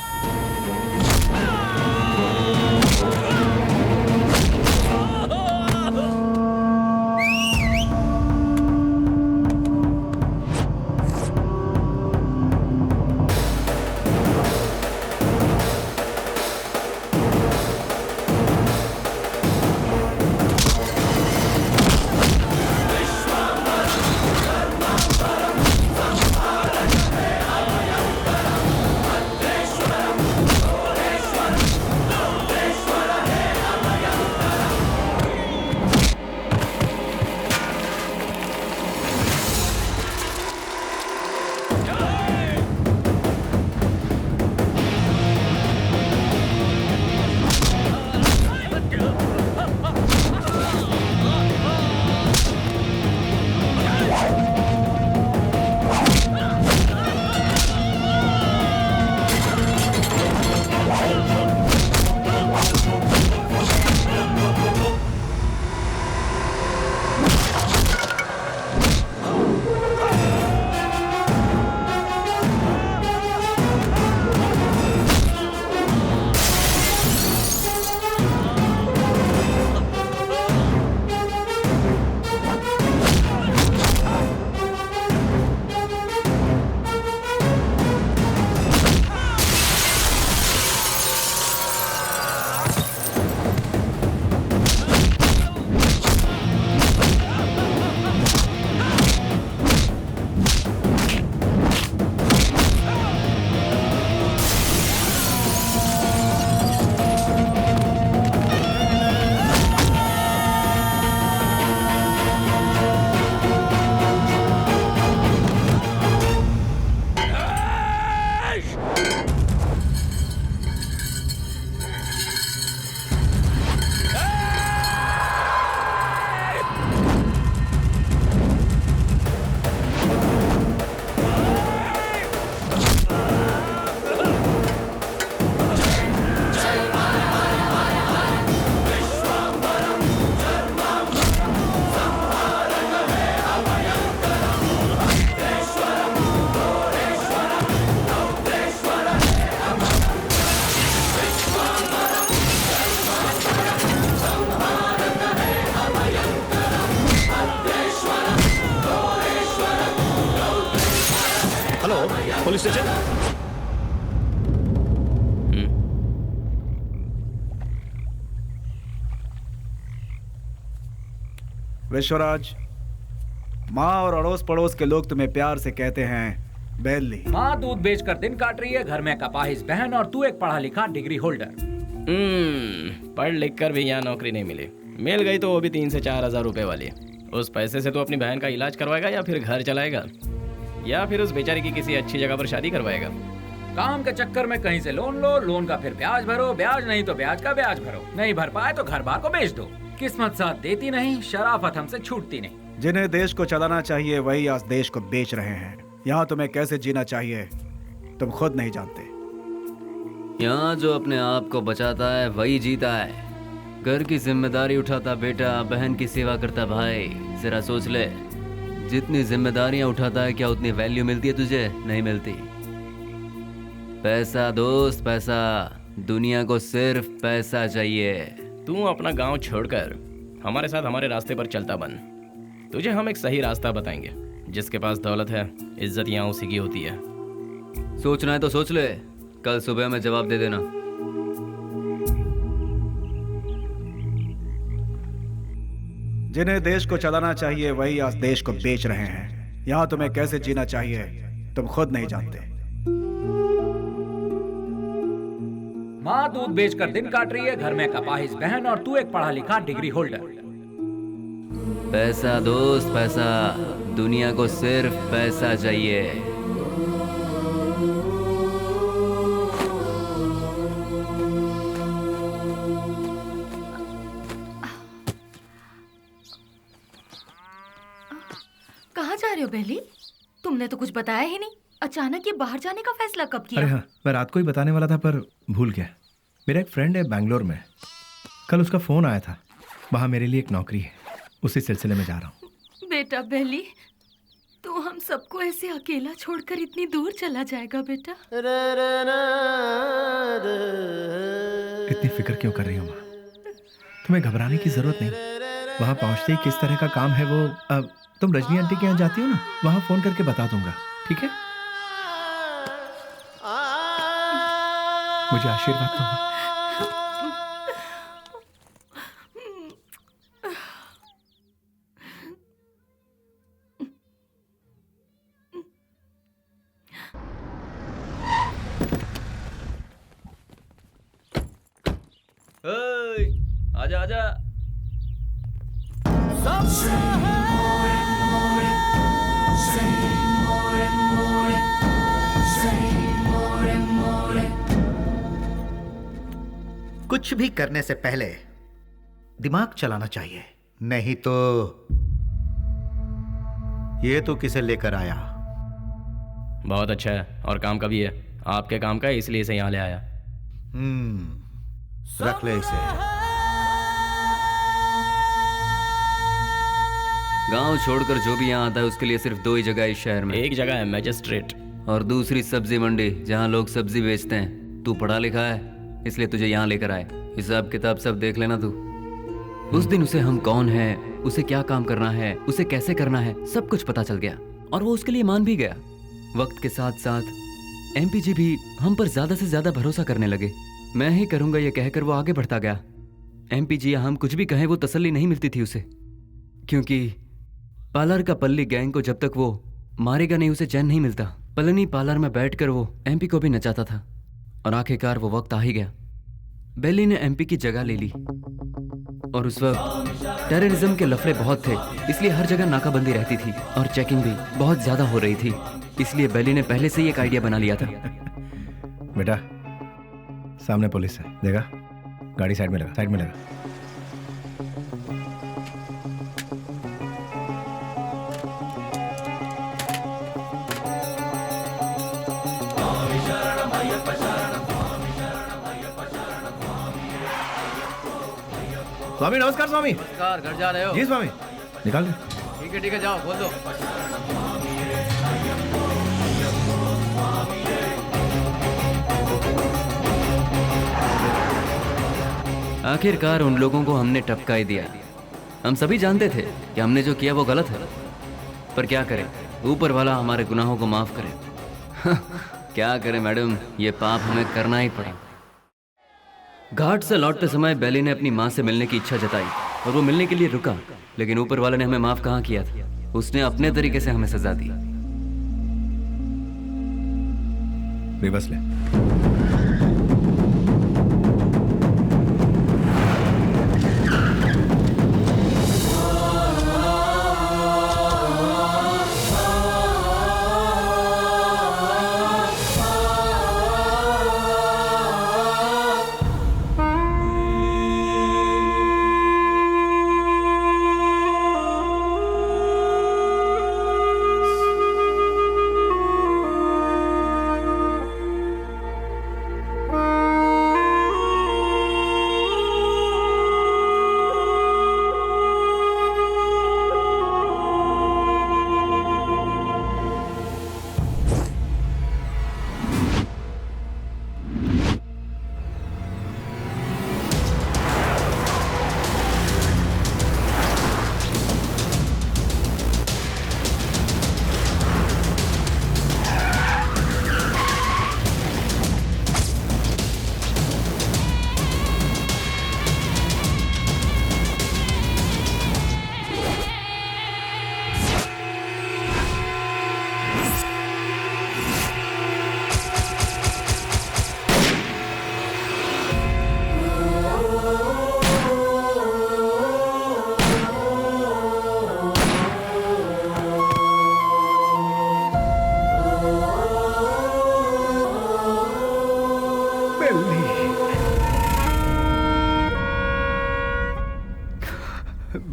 Police station. विश्वराज, माँ और अड़ोस पड़ोस के लोग तुम्हें प्यार से कहते हैं बेली। माँ दूध बेचकर दिन काट रही है, घर में कपाहिस बहन और तू एक पढ़ा लिखा डिग्री होल्डर। पढ़ लिख कर भी यहाँ नौकरी नहीं मिली, मिल गई तो वो भी 3 से 4 हजार रुपए वाली। उस पैसे से तू अपनी बहन का इलाज करवाएगा या फिर घर चलाएगा, या फिर उस बेचारी की किसी अच्छी जगह पर शादी करवाएगा? काम के चक्कर में कहीं से लोन लो, लोन का फिर ब्याज भरो, ब्याज नहीं तो ब्याज का ब्याज भरो, नहीं भर पाए तो घर बार को बेच दो। किस्मत साथ देती नहीं, शराफत हमसे छूटती नहीं। जिन्हें देश को चलाना चाहिए वही आज देश को बेच रहे हैं। यहाँ तुम्हें कैसे जीना चाहिए तुम खुद नहीं जानते। यहाँ जो अपने आप को बचाता है वही जीता है। घर की जिम्मेदारी उठाता बेटा, बहन की सेवा करता भाई। जरा सोच ले, जितनी जिम्मेदारियां उठाता है क्या उतनी वैल्यू मिलती है तुझे? नहीं मिलती। पैसा दोस्त पैसा, दुनिया को सिर्फ पैसा चाहिए। तू अपना गांव छोड़कर हमारे साथ हमारे रास्ते पर चलता बन। तुझे हम एक सही रास्ता बताएंगे। जिसके पास दौलत है, इज्जत यहाँ उसी की होती है। सोचना है तो सोच ले, कल सुबह में जवाब दे देना। जिन्हें देश को चलाना चाहिए वही आज देश को बेच रहे हैं। यहाँ तुम्हें कैसे जीना चाहिए तुम खुद नहीं जानते। माँ दूध बेचकर दिन काट रही है, घर में कपाहिज बहन और तू एक पढ़ा लिखा डिग्री होल्डर। पैसा दोस्त पैसा, दुनिया को सिर्फ पैसा चाहिए। कहाँ जा रहे हो बेली? तुमने तो कुछ बताया ही नहीं। अचानक ये बाहर जाने का फैसला कब किया? अरे हाँ, मैं रात को ही बताने वाला था पर भूल गया। मेरा एक फ्रेंड है बैंगलोर में, कल उसका फोन आया था। वहाँ मेरे लिए एक नौकरी है, उसी सिलसिले में जा रहा हूँ। बेटा बेली, तू हम सबको ऐसे अकेला छोड़कर इतनी दूर चला जाएगा बेटा? इतनी फिक्र क्यों कर रही हो माँ? तुम्हें घबराने की जरूरत नहीं। वहाँ पहुँचते ही किस तरह का काम है वो, अब तुम रजनी आंटी के यहाँ जाती हो ना, वहाँ फोन करके बता दूंगा, ठीक है? मुझे आशीर्वाद दो माँ। आजा आजा। कुछ भी करने से पहले दिमाग चलाना चाहिए, नहीं तो ये तो किसे लेकर आया? बहुत अच्छा है और काम का भी है। आपके काम का है इसलिए इसे यहाँ ले आया। रख ले इसे। गांव छोड़कर जो भी यहाँ आता है उसके लिए सिर्फ दो ही जगह है इस शहर में। एक जगह है मैजिस्ट्रेट और दूसरी सब्जी मंडी, जहाँ लोग सब्जी बेचते हैं। तू पढ़ा लिखा है इसलिए तुझे यहाँ लेकर आए। हिसाब किताब सब देख लेना तू। उस दिन उसे हम कौन है, उसे क्या काम करना है, उसे कैसे करना है, सब कुछ पता चल गया और वो उसके लिए मान भी गया। वक्त के साथ साथ एमपी जी भी हम पर ज्यादा से ज्यादा भरोसा करने लगे। मैं ही करूंगा ये कहकर वो आगे बढ़ता गया। एमपी जी हम कुछ भी कहें वो तसल्ली नहीं मिलती थी उसे, क्योंकि पार्लर का पल्ली गैंग को जब तक वो मारेगा नहीं उसे चैन नहीं मिलता। पलनी पार्लर में बैठकर वो एमपी को भी नचाता था और आखिरकार वो वक्त आ ही गया। बेली ने एमपी की जगह ले ली और उस वक्त टेररिज्म के लफड़े बहुत थे, इसलिए हर जगह नाकाबंदी रहती थी और चेकिंग भी बहुत ज्यादा हो रही थी। इसलिए बेली ने पहले से ही एक आइडिया बना लिया था। बेटा सामने पुलिस है, देखा? गाड़ी साइड में लगा, साइड में लगा। स्वामी नमस्कार। स्वामी नमस्कार। घर जा रहे हो? जी स्वामी। निकाल दे। ठीक है जाओ, बोल दो। आखिरकार उन लोगों को हमने टपका ही दिया। हम सभी जानते थे कि हमने जो किया वो गलत है, पर क्या करें, ऊपर वाला हमारे गुनाहों को माफ करे। क्या करें मैडम, ये पाप हमें करना ही पड़ा। घाट से लौटते समय बेली ने अपनी माँ से मिलने की इच्छा जताई और वो मिलने के लिए रुका, लेकिन ऊपर वाले ने हमें माफ कहाँ किया था। उसने अपने तरीके से हमें सजा दी। बेबस ले।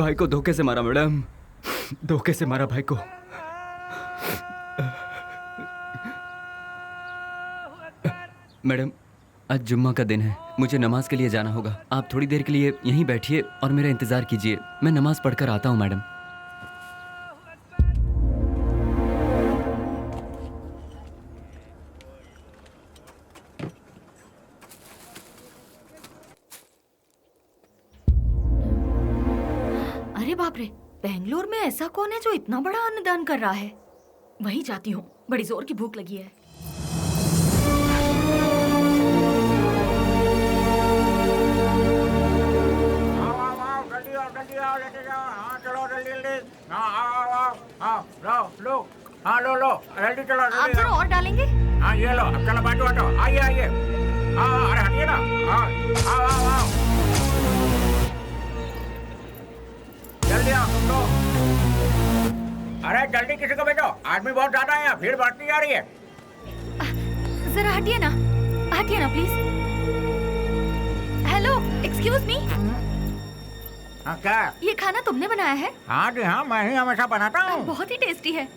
भाई को धोखे से मारा मैडम, धोखे से मारा भाई को। मैडम आज जुम्मा का दिन है, मुझे नमाज के लिए जाना होगा। आप थोड़ी देर के लिए यहीं बैठिए और मेरा इंतजार कीजिए, मैं नमाज पढ़कर आता हूँ मैडम। अरे बाप रे, बेंगलोर में ऐसा कौन है जो इतना बड़ा अन्नदान कर रहा है? वहीं जाती हूँ, बड़ी जोर की भूख लगी है। लो जल्दी चलो। आप जरा और डालेंगे? हाँ ये लो, अब चलो बाजू हटो, आइए आइए। अरे हटिए ना। आओ। जल्दी आओ तुम लोग। अरे जल्दी किसी को भेजो, आदमी बहुत ज्यादा है, भीड़ बढ़ती जा रही है। जरा हटिए ना प्लीज। Hello, excuse me. हाँ क्या? ये खाना तुमने बनाया है? हाँ जी हाँ, मैं ही हमेशा बनाता हूँ। बहुत ही टेस्टी है।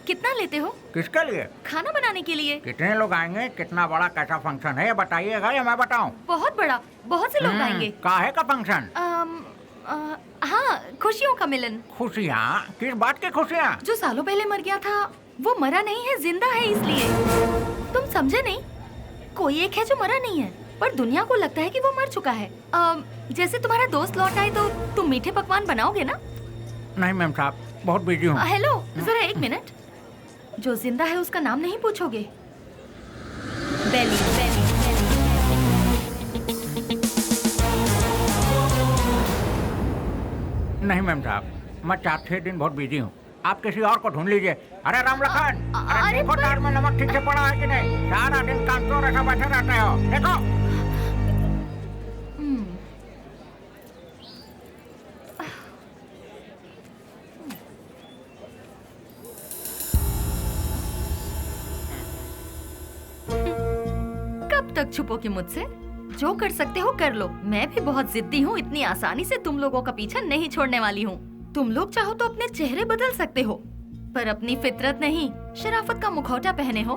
कितना लेते हो? किसके लिए? खाना बनाने के लिए। कितने लोग आएंगे, कितना बड़ा कैसा फंक्शन है, ये बताइएगा या मैं बताऊँ? बहुत बड़ा, बहुत से लोग आएंगे। काहे का फंक्शन? हाँ, खुशियों का मिलन। खुशियाँ? किस बात की खुशियाँ? जो सालों पहले मर गया था वो मरा नहीं है, जिंदा है, इसलिए। तुम समझे नहीं? कोई एक है जो मरा नहीं है, पर दुनिया को लगता है कि वो मर चुका है। जैसे तुम्हारा दोस्त लौट आए तो तुम मीठे पकवान बनाओगे ना? नहीं मैम साहब, बहुत बिजी हूँ। हेलो, जरा एक मिनट। जो जिंदा है उसका नाम नहीं पूछोगे? बेली। नहीं मैम साहब, मैं 4-6 दिन बहुत बिजी हूँ, आप किसी और को ढूंढ लीजिए। अरे राम लखन, अरे देखो दाल में नमक ठीक से पड़ा है कि नहीं? सारा दिन काम तो ऐसा बैठे रहते हो, देखो। कब तक छुपोगे मुझसे? जो कर सकते हो कर लो। मैं भी बहुत जिद्दी हूँ, इतनी आसानी से तुम लोगों का पीछा नहीं छोड़ने वाली हूँ। तुम लोग चाहो तो अपने चेहरे बदल सकते हो, पर अपनी फितरत नहीं। शराफत का मुखौटा पहने हो,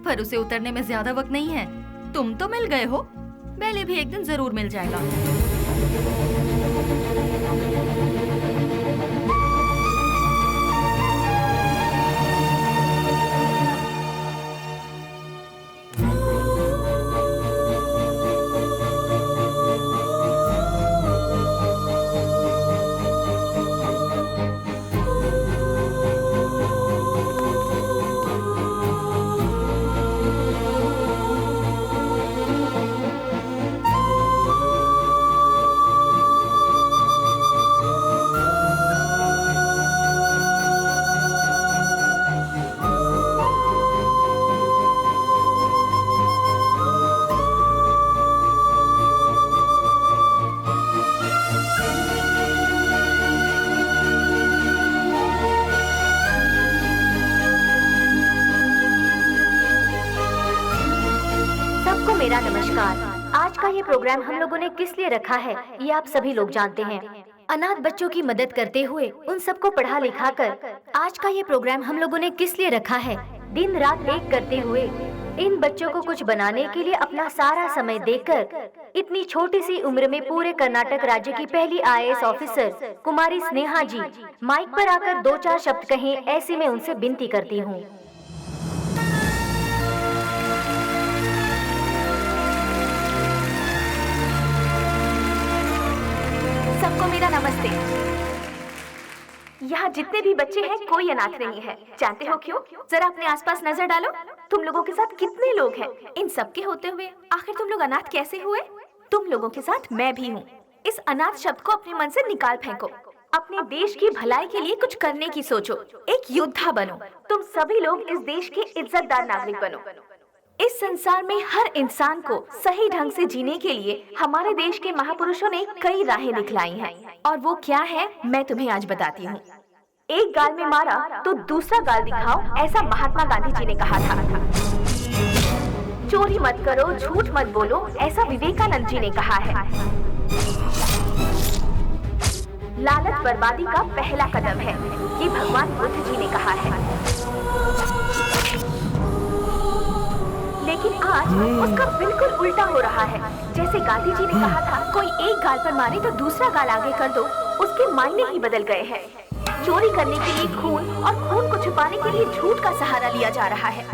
पर उसे उतरने में ज्यादा वक्त नहीं है। तुम तो मिल गए हो, बेली भी एक दिन जरूर मिल जाएगा। मेरा नमस्कार। आज का ये प्रोग्राम हम लोगों ने किस लिए रखा है ये आप सभी लोग जानते हैं। अनाथ बच्चों की मदद करते हुए उन सबको पढ़ा लिखा कर आज का ये प्रोग्राम हम लोगों ने किस लिए रखा है, दिन रात एक करते हुए इन बच्चों को कुछ बनाने के लिए अपना सारा समय देकर इतनी छोटी सी उम्र में पूरे कर्नाटक राज्य की पहली IAS ऑफिसर कुमारी स्नेहा जी माइक पर आकर 2-4 शब्द कहें, ऐसी मैं उनसे विनती करती हूँ। सबको मेरा नमस्ते। यहाँ जितने भी बच्चे हैं कोई अनाथ नहीं है। जानते हो क्यों? जरा अपने आसपास नजर डालो, तुम लोगों के साथ कितने लोग हैं। इन सब के होते हुए आखिर तुम लोग अनाथ कैसे हुए? तुम लोगों के साथ मैं भी हूँ। इस अनाथ शब्द को अपने मन से निकाल फेंको। अपने देश की भलाई के लिए कुछ करने की सोचो, एक योद्धा बनो। तुम सभी लोग इस देश के इज्जतदार नागरिक बनो। इस संसार में हर इंसान को सही ढंग से जीने के लिए हमारे देश के महापुरुषों ने कई राहें दिखलाई हैं, और वो क्या है मैं तुम्हें आज बताती हूँ। एक गाल में मारा तो दूसरा गाल दिखाओ, ऐसा महात्मा गांधी जी ने कहा था। चोरी मत करो, झूठ मत बोलो, ऐसा विवेकानंद जी ने कहा है। लालच बर्बादी का पहला कदम है, ये भगवान बुद्ध जी ने कहा है। लेकिन आज उसका बिल्कुल उल्टा हो रहा है। जैसे गांधी जी ने कहा था, कोई एक गाल पर मारे तो दूसरा गाल आगे कर दो, उसके मायने ही बदल गए हैं। चोरी करने के लिए खून और खून को छुपाने के लिए झूठ का सहारा लिया जा रहा है।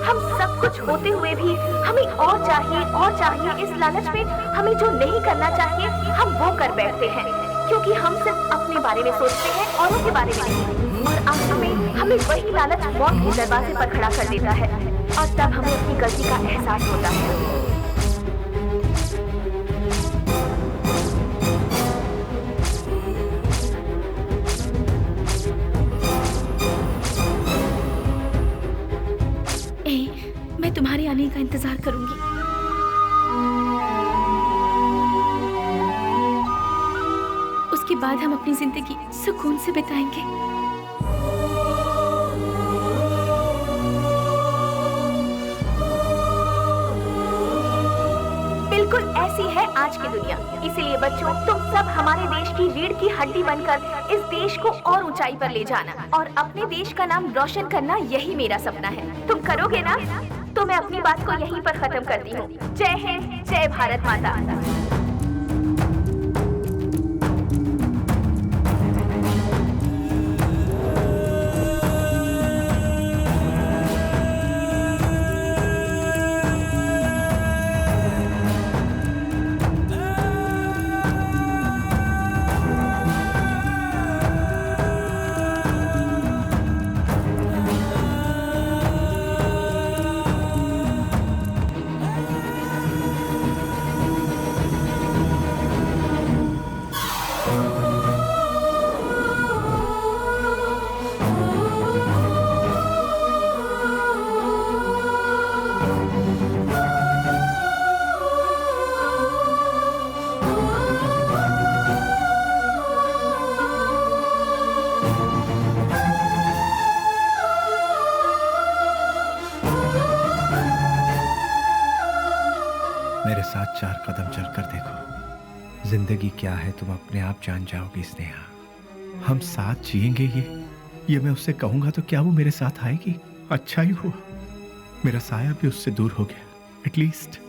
हम सब कुछ होते हुए भी हमें और चाहिए। इस लालच में हमें जो नहीं करना चाहिए हम वो कर बैठते हैं, क्योंकि हम सिर्फ अपने बारे में सोचते हैं, औरों के बारे में नहीं। और आखिर में हमें वही लालच मौत के दरवाजे पर खड़ा कर देता है, और तब हमें अपनी गलती का एहसास होता है। मैं तुम्हारे आने का इंतजार करूंगी। उसके बाद हम अपनी जिंदगी सुकून से बिताएंगे। बिल्कुल ऐसी है आज की दुनिया। इसीलिए बच्चों, तुम सब हमारे देश की रीढ़ की हड्डी बनकर इस देश को और ऊंचाई पर ले जाना और अपने देश का नाम रोशन करना, यही मेरा सपना है। तुम करोगे ना? तो मैं अपनी बात को यहीं पर खत्म करती हूँ। जय हिंद, जय भारत माता। मेरे साथ 4 कदम चलकर देखो। जिंदगी क्या है तुम अपने आप जान जाओगी स्नेहा। हम साथ जिएंगे ये मैं उससे कहूंगा तो क्या वो मेरे साथ आएगी? अच्छा ही हुआ मेरा साया भी उससे दूर हो गया। एटलीस्ट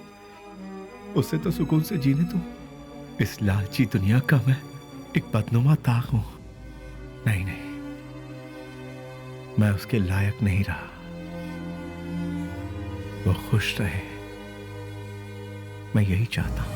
उससे तो सुकून से जीने दो। इस लालची दुनिया का मैं एक बदनुमा दाग हूं। नहीं, मैं उसके लायक नहीं रहा। वो खुश रहे, मैं यही चाहता हूं।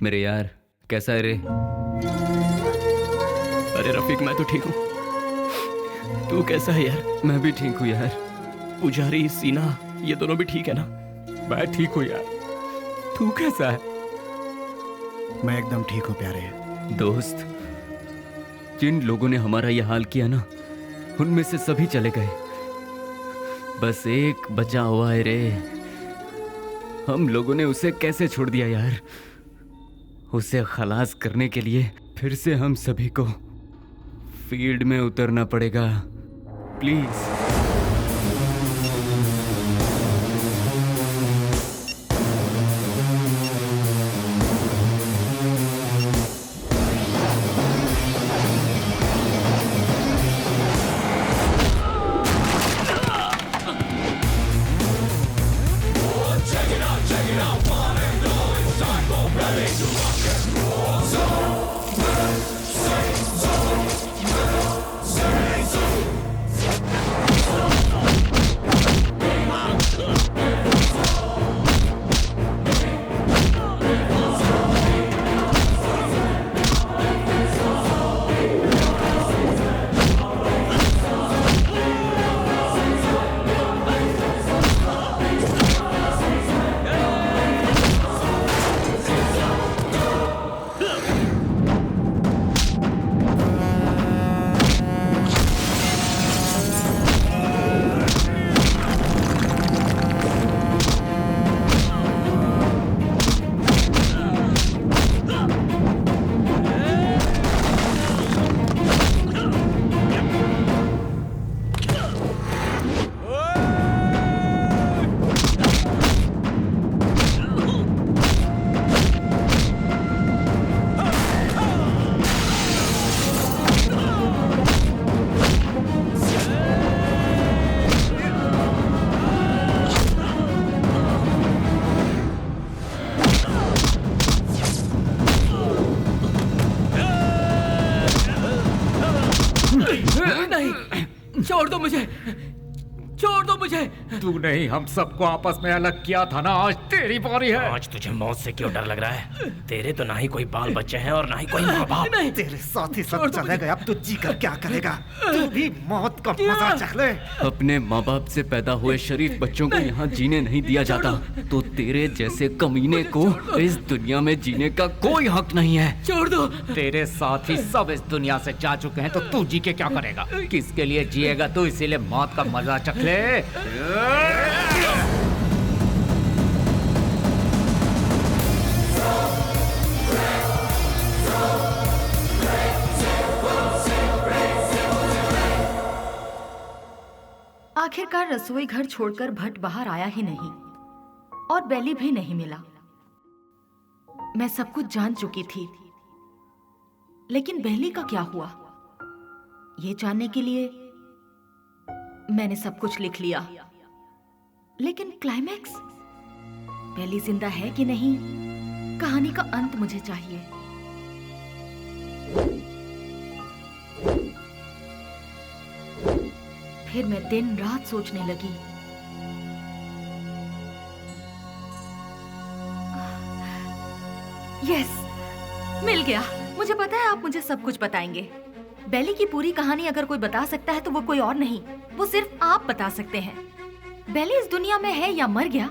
मेरे यार, कैसा है रे? अरे रफीक, मैं तो ठीक हूँ। तू कैसा है यार? मैं भी ठीक हूँ यार। पुजारी, सीना, ये दोनों भी ठीक है ना? मैं ठीक हूँ यार। तू कैसा है? मैं एकदम ठीक हूँ प्यारे। दोस्त, जिन लोगों ने हमारा ये हाल किया ना, उनमें से सभी चले गए। बस एक बचा हुआ है रे। हम लोगों ने उसे कैसे छोड़ दिया यार? उसे खलास करने के लिए फिर से हम सभी को फील्ड में उतरना पड़ेगा। प्लीज। तूने ही हम सबको आपस में अलग किया था ना, आज तेरी बारी है। आज तुझे मौत से क्यों डर लग रहा है? तेरे तो ना ही कोई बाल बच्चे हैं और ना ही कोई माँ बाप। तेरे साथ ही सब चले गए, अब तू जी कर क्या करेगा? तू भी मौत का मजा चख ले। अपने माँ बाप से पैदा हुए शरीफ बच्चों को यहाँ जीने नहीं दिया जाता, तो तेरे जैसे कमीने को इस दुनिया में जीने का कोई हक नहीं है। छोड़ दो। तेरे साथ ही सब इस दुनिया से जा चुके हैं, तो तू जी के क्या करेगा? किसके लिए जिएगा तू? इसीलिए मौत का मजा चख ले। आखिरकार रसोई घर छोड़कर भट्ट बाहर आया ही नहीं और बेली भी नहीं मिला। मैं सब कुछ जान चुकी थी, लेकिन बेली का क्या हुआ, ये जानने के लिए मैंने सब कुछ लिख लिया। लेकिन क्लाइमैक्स, बेली जिंदा है कि नहीं, कहानी का अंत मुझे चाहिए। फिर मैं दिन रात सोचने लगी। यस, मिल गया। मुझे पता है आप मुझे सब कुछ बताएंगे। बेली की पूरी कहानी अगर कोई बता सकता है तो वो कोई और नहीं, वो सिर्फ आप बता सकते हैं। बेली इस दुनिया में है या मर गया,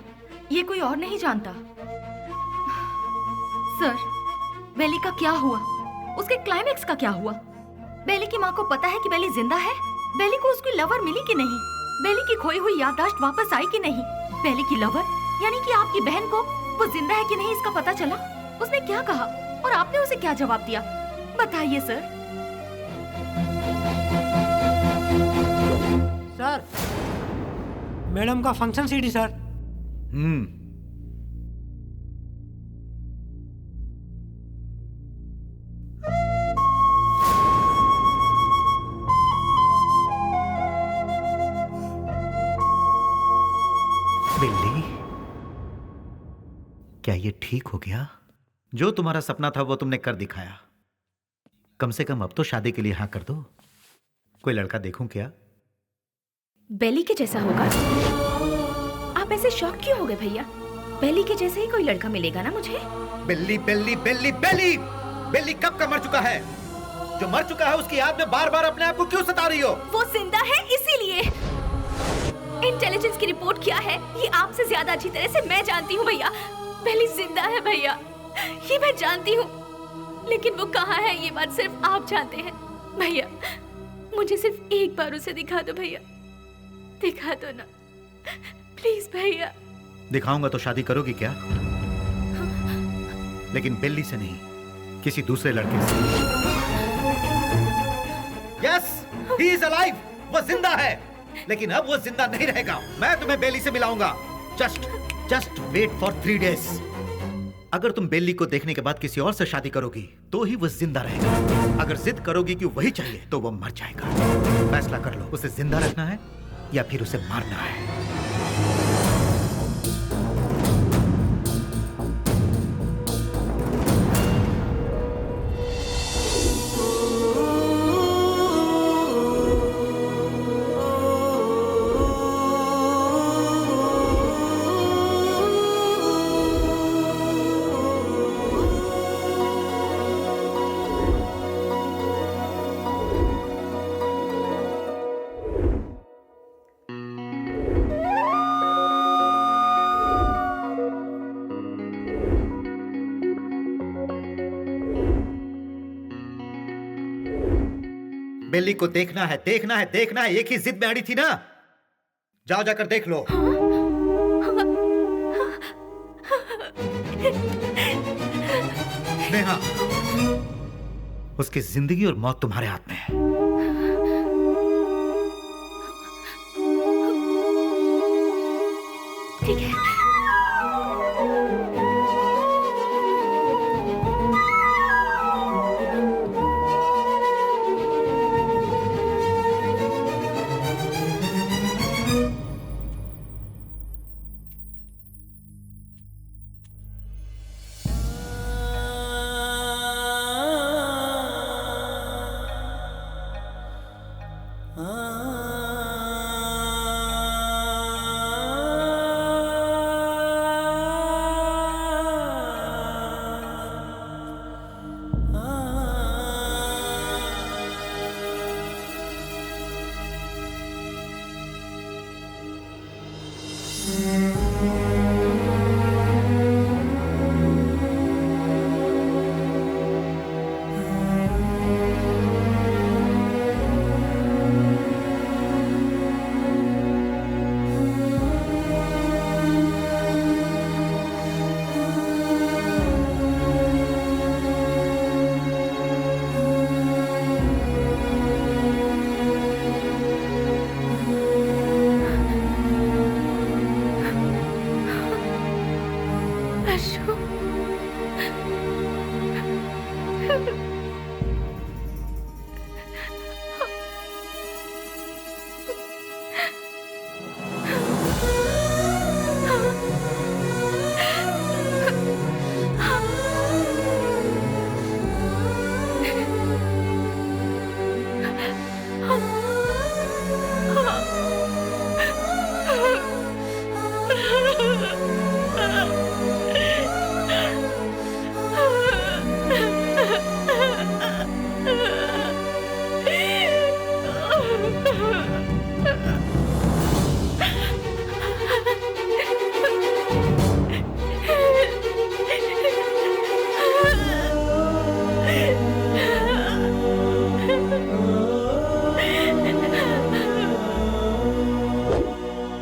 ये कोई और नहीं जानता। सर, बेली का क्या हुआ? उसके क्लाइमैक्स का क्या हुआ? बेली की माँ को पता है कि बेली जिंदा है? बेली को उसकी लवर मिली कि नहीं? बेली की खोई हुई याददाश्त वापस आई कि नहीं? बेली की लवर यानी कि आपकी बहन को वो जिंदा है कि नहीं इसका पता चला? उसने क्या कहा और आपने उसे क्या जवाब दिया? बताइए सर। सर, मैडम का फंक्शन सीडी सर। बिल्ली, क्या ये ठीक हो गया? जो तुम्हारा सपना था वो तुमने कर दिखाया। कम से कम अब तो शादी के लिए हाँ कर दो। कोई लड़का देखूं क्या? बेली के जैसा होगा? आप ऐसे शॉक क्यों हो गए भैया? बेली के जैसे ही कोई लड़का मिलेगा ना मुझे। बिल्ली बिल्ली बिल्ली बिल्ली बिल्ली कब का मर चुका है? जो मर चुका है उसकी याद में बार बार अपने आप को क्यों सता रही हो? वो जिंदा है इसीलिए। इंटेलिजेंस की रिपोर्ट क्या है ये आपसे ज्यादा अच्छी तरह से मैं जानती हूँ भैया। बेली जिंदा है भैया, ये मैं जानती हूँ, लेकिन वो कहाँ है ये बात सिर्फ आप जानते हैं। भैया मुझे सिर्फ एक बार उसे दिखा दो भैया, दिखा दो ना प्लीज भैया। दिखाऊंगा तो शादी करोगी क्या? लेकिन बिल्ली से नहीं, किसी दूसरे लड़के से। यस, ही इज अलाइव, वो जिंदा है, लेकिन अब वो जिंदा नहीं रहेगा। मैं तुम्हें बेली से मिलाऊंगा। Just wait for 3 days। अगर तुम बेली को देखने के बाद किसी और से शादी करोगी तो ही वो जिंदा रहेगा। अगर जिद करोगी कि वही चाहिए तो वो मर जाएगा। फैसला कर लो, उसे जिंदा रखना है या फिर उसे मारना है। बेली को देखना है, देखना है, देखना है। एक ही जिद में अड़ी थी ना। जाओ जाकर देख लो। नेहा, उसकी जिंदगी और मौत तुम्हारे हाथ में है। ठीक है।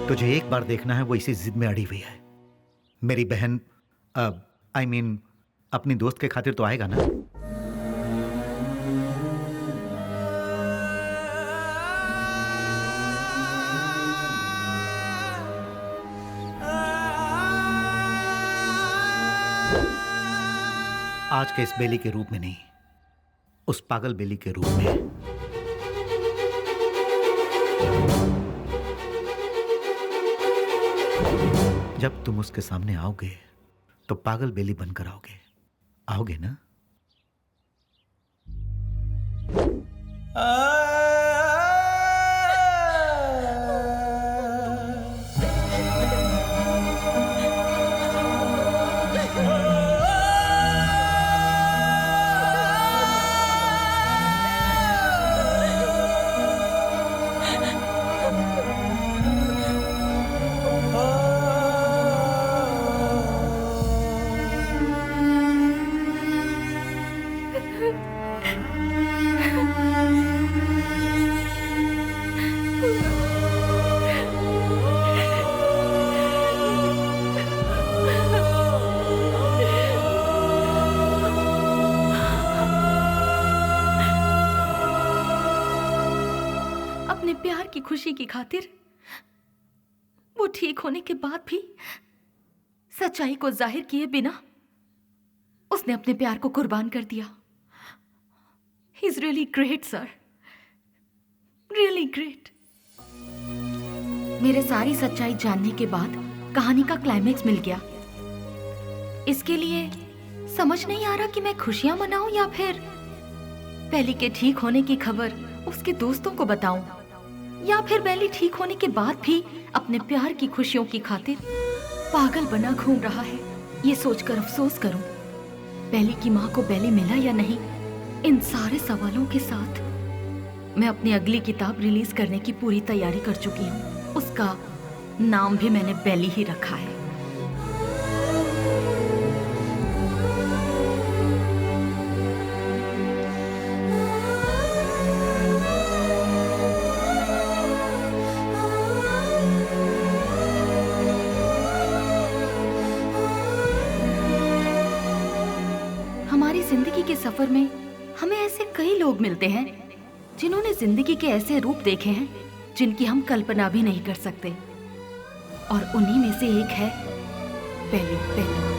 तुझे एक बार देखना है, वो इसी जिद में अड़ी हुई है। मेरी बहन I mean, अपनी दोस्त के खातिर तो आएगा ना? आज के इस बेली के रूप में नहीं, उस पागल बेली के रूप में। जब तुम उसके सामने आओगे तो पागल बेली बनकर आओगे ना? खुशी की खातिर वो ठीक होने के बाद भी सच्चाई को जाहिर किए बिना उसने अपने प्यार को कुर्बान कर दिया। He is really great sir, really great. मेरे सारी सच्चाई जानने के बाद कहानी का क्लाइमेक्स मिल गया। इसके लिए समझ नहीं आ रहा कि मैं खुशियां मनाऊं या फिर बेली के ठीक होने की खबर उसके दोस्तों को बताऊं, या फिर बेली ठीक होने के बाद भी अपने प्यार की खुशियों की खातिर पागल बना घूम रहा है। ये सोचकर अफसोस करूं, बेली की माँ को बेली मिला या नहीं। इन सारे सवालों के साथ मैं अपनी अगली किताब रिलीज करने की पूरी तैयारी कर चुकी हूँ। उसका नाम भी मैंने बेली ही रखा है। हमारी जिंदगी के सफर में हमें ऐसे कई लोग मिलते हैं जिन्होंने जिंदगी के ऐसे रूप देखे हैं जिनकी हम कल्पना भी नहीं कर सकते, और उन्हीं में से एक है बेली।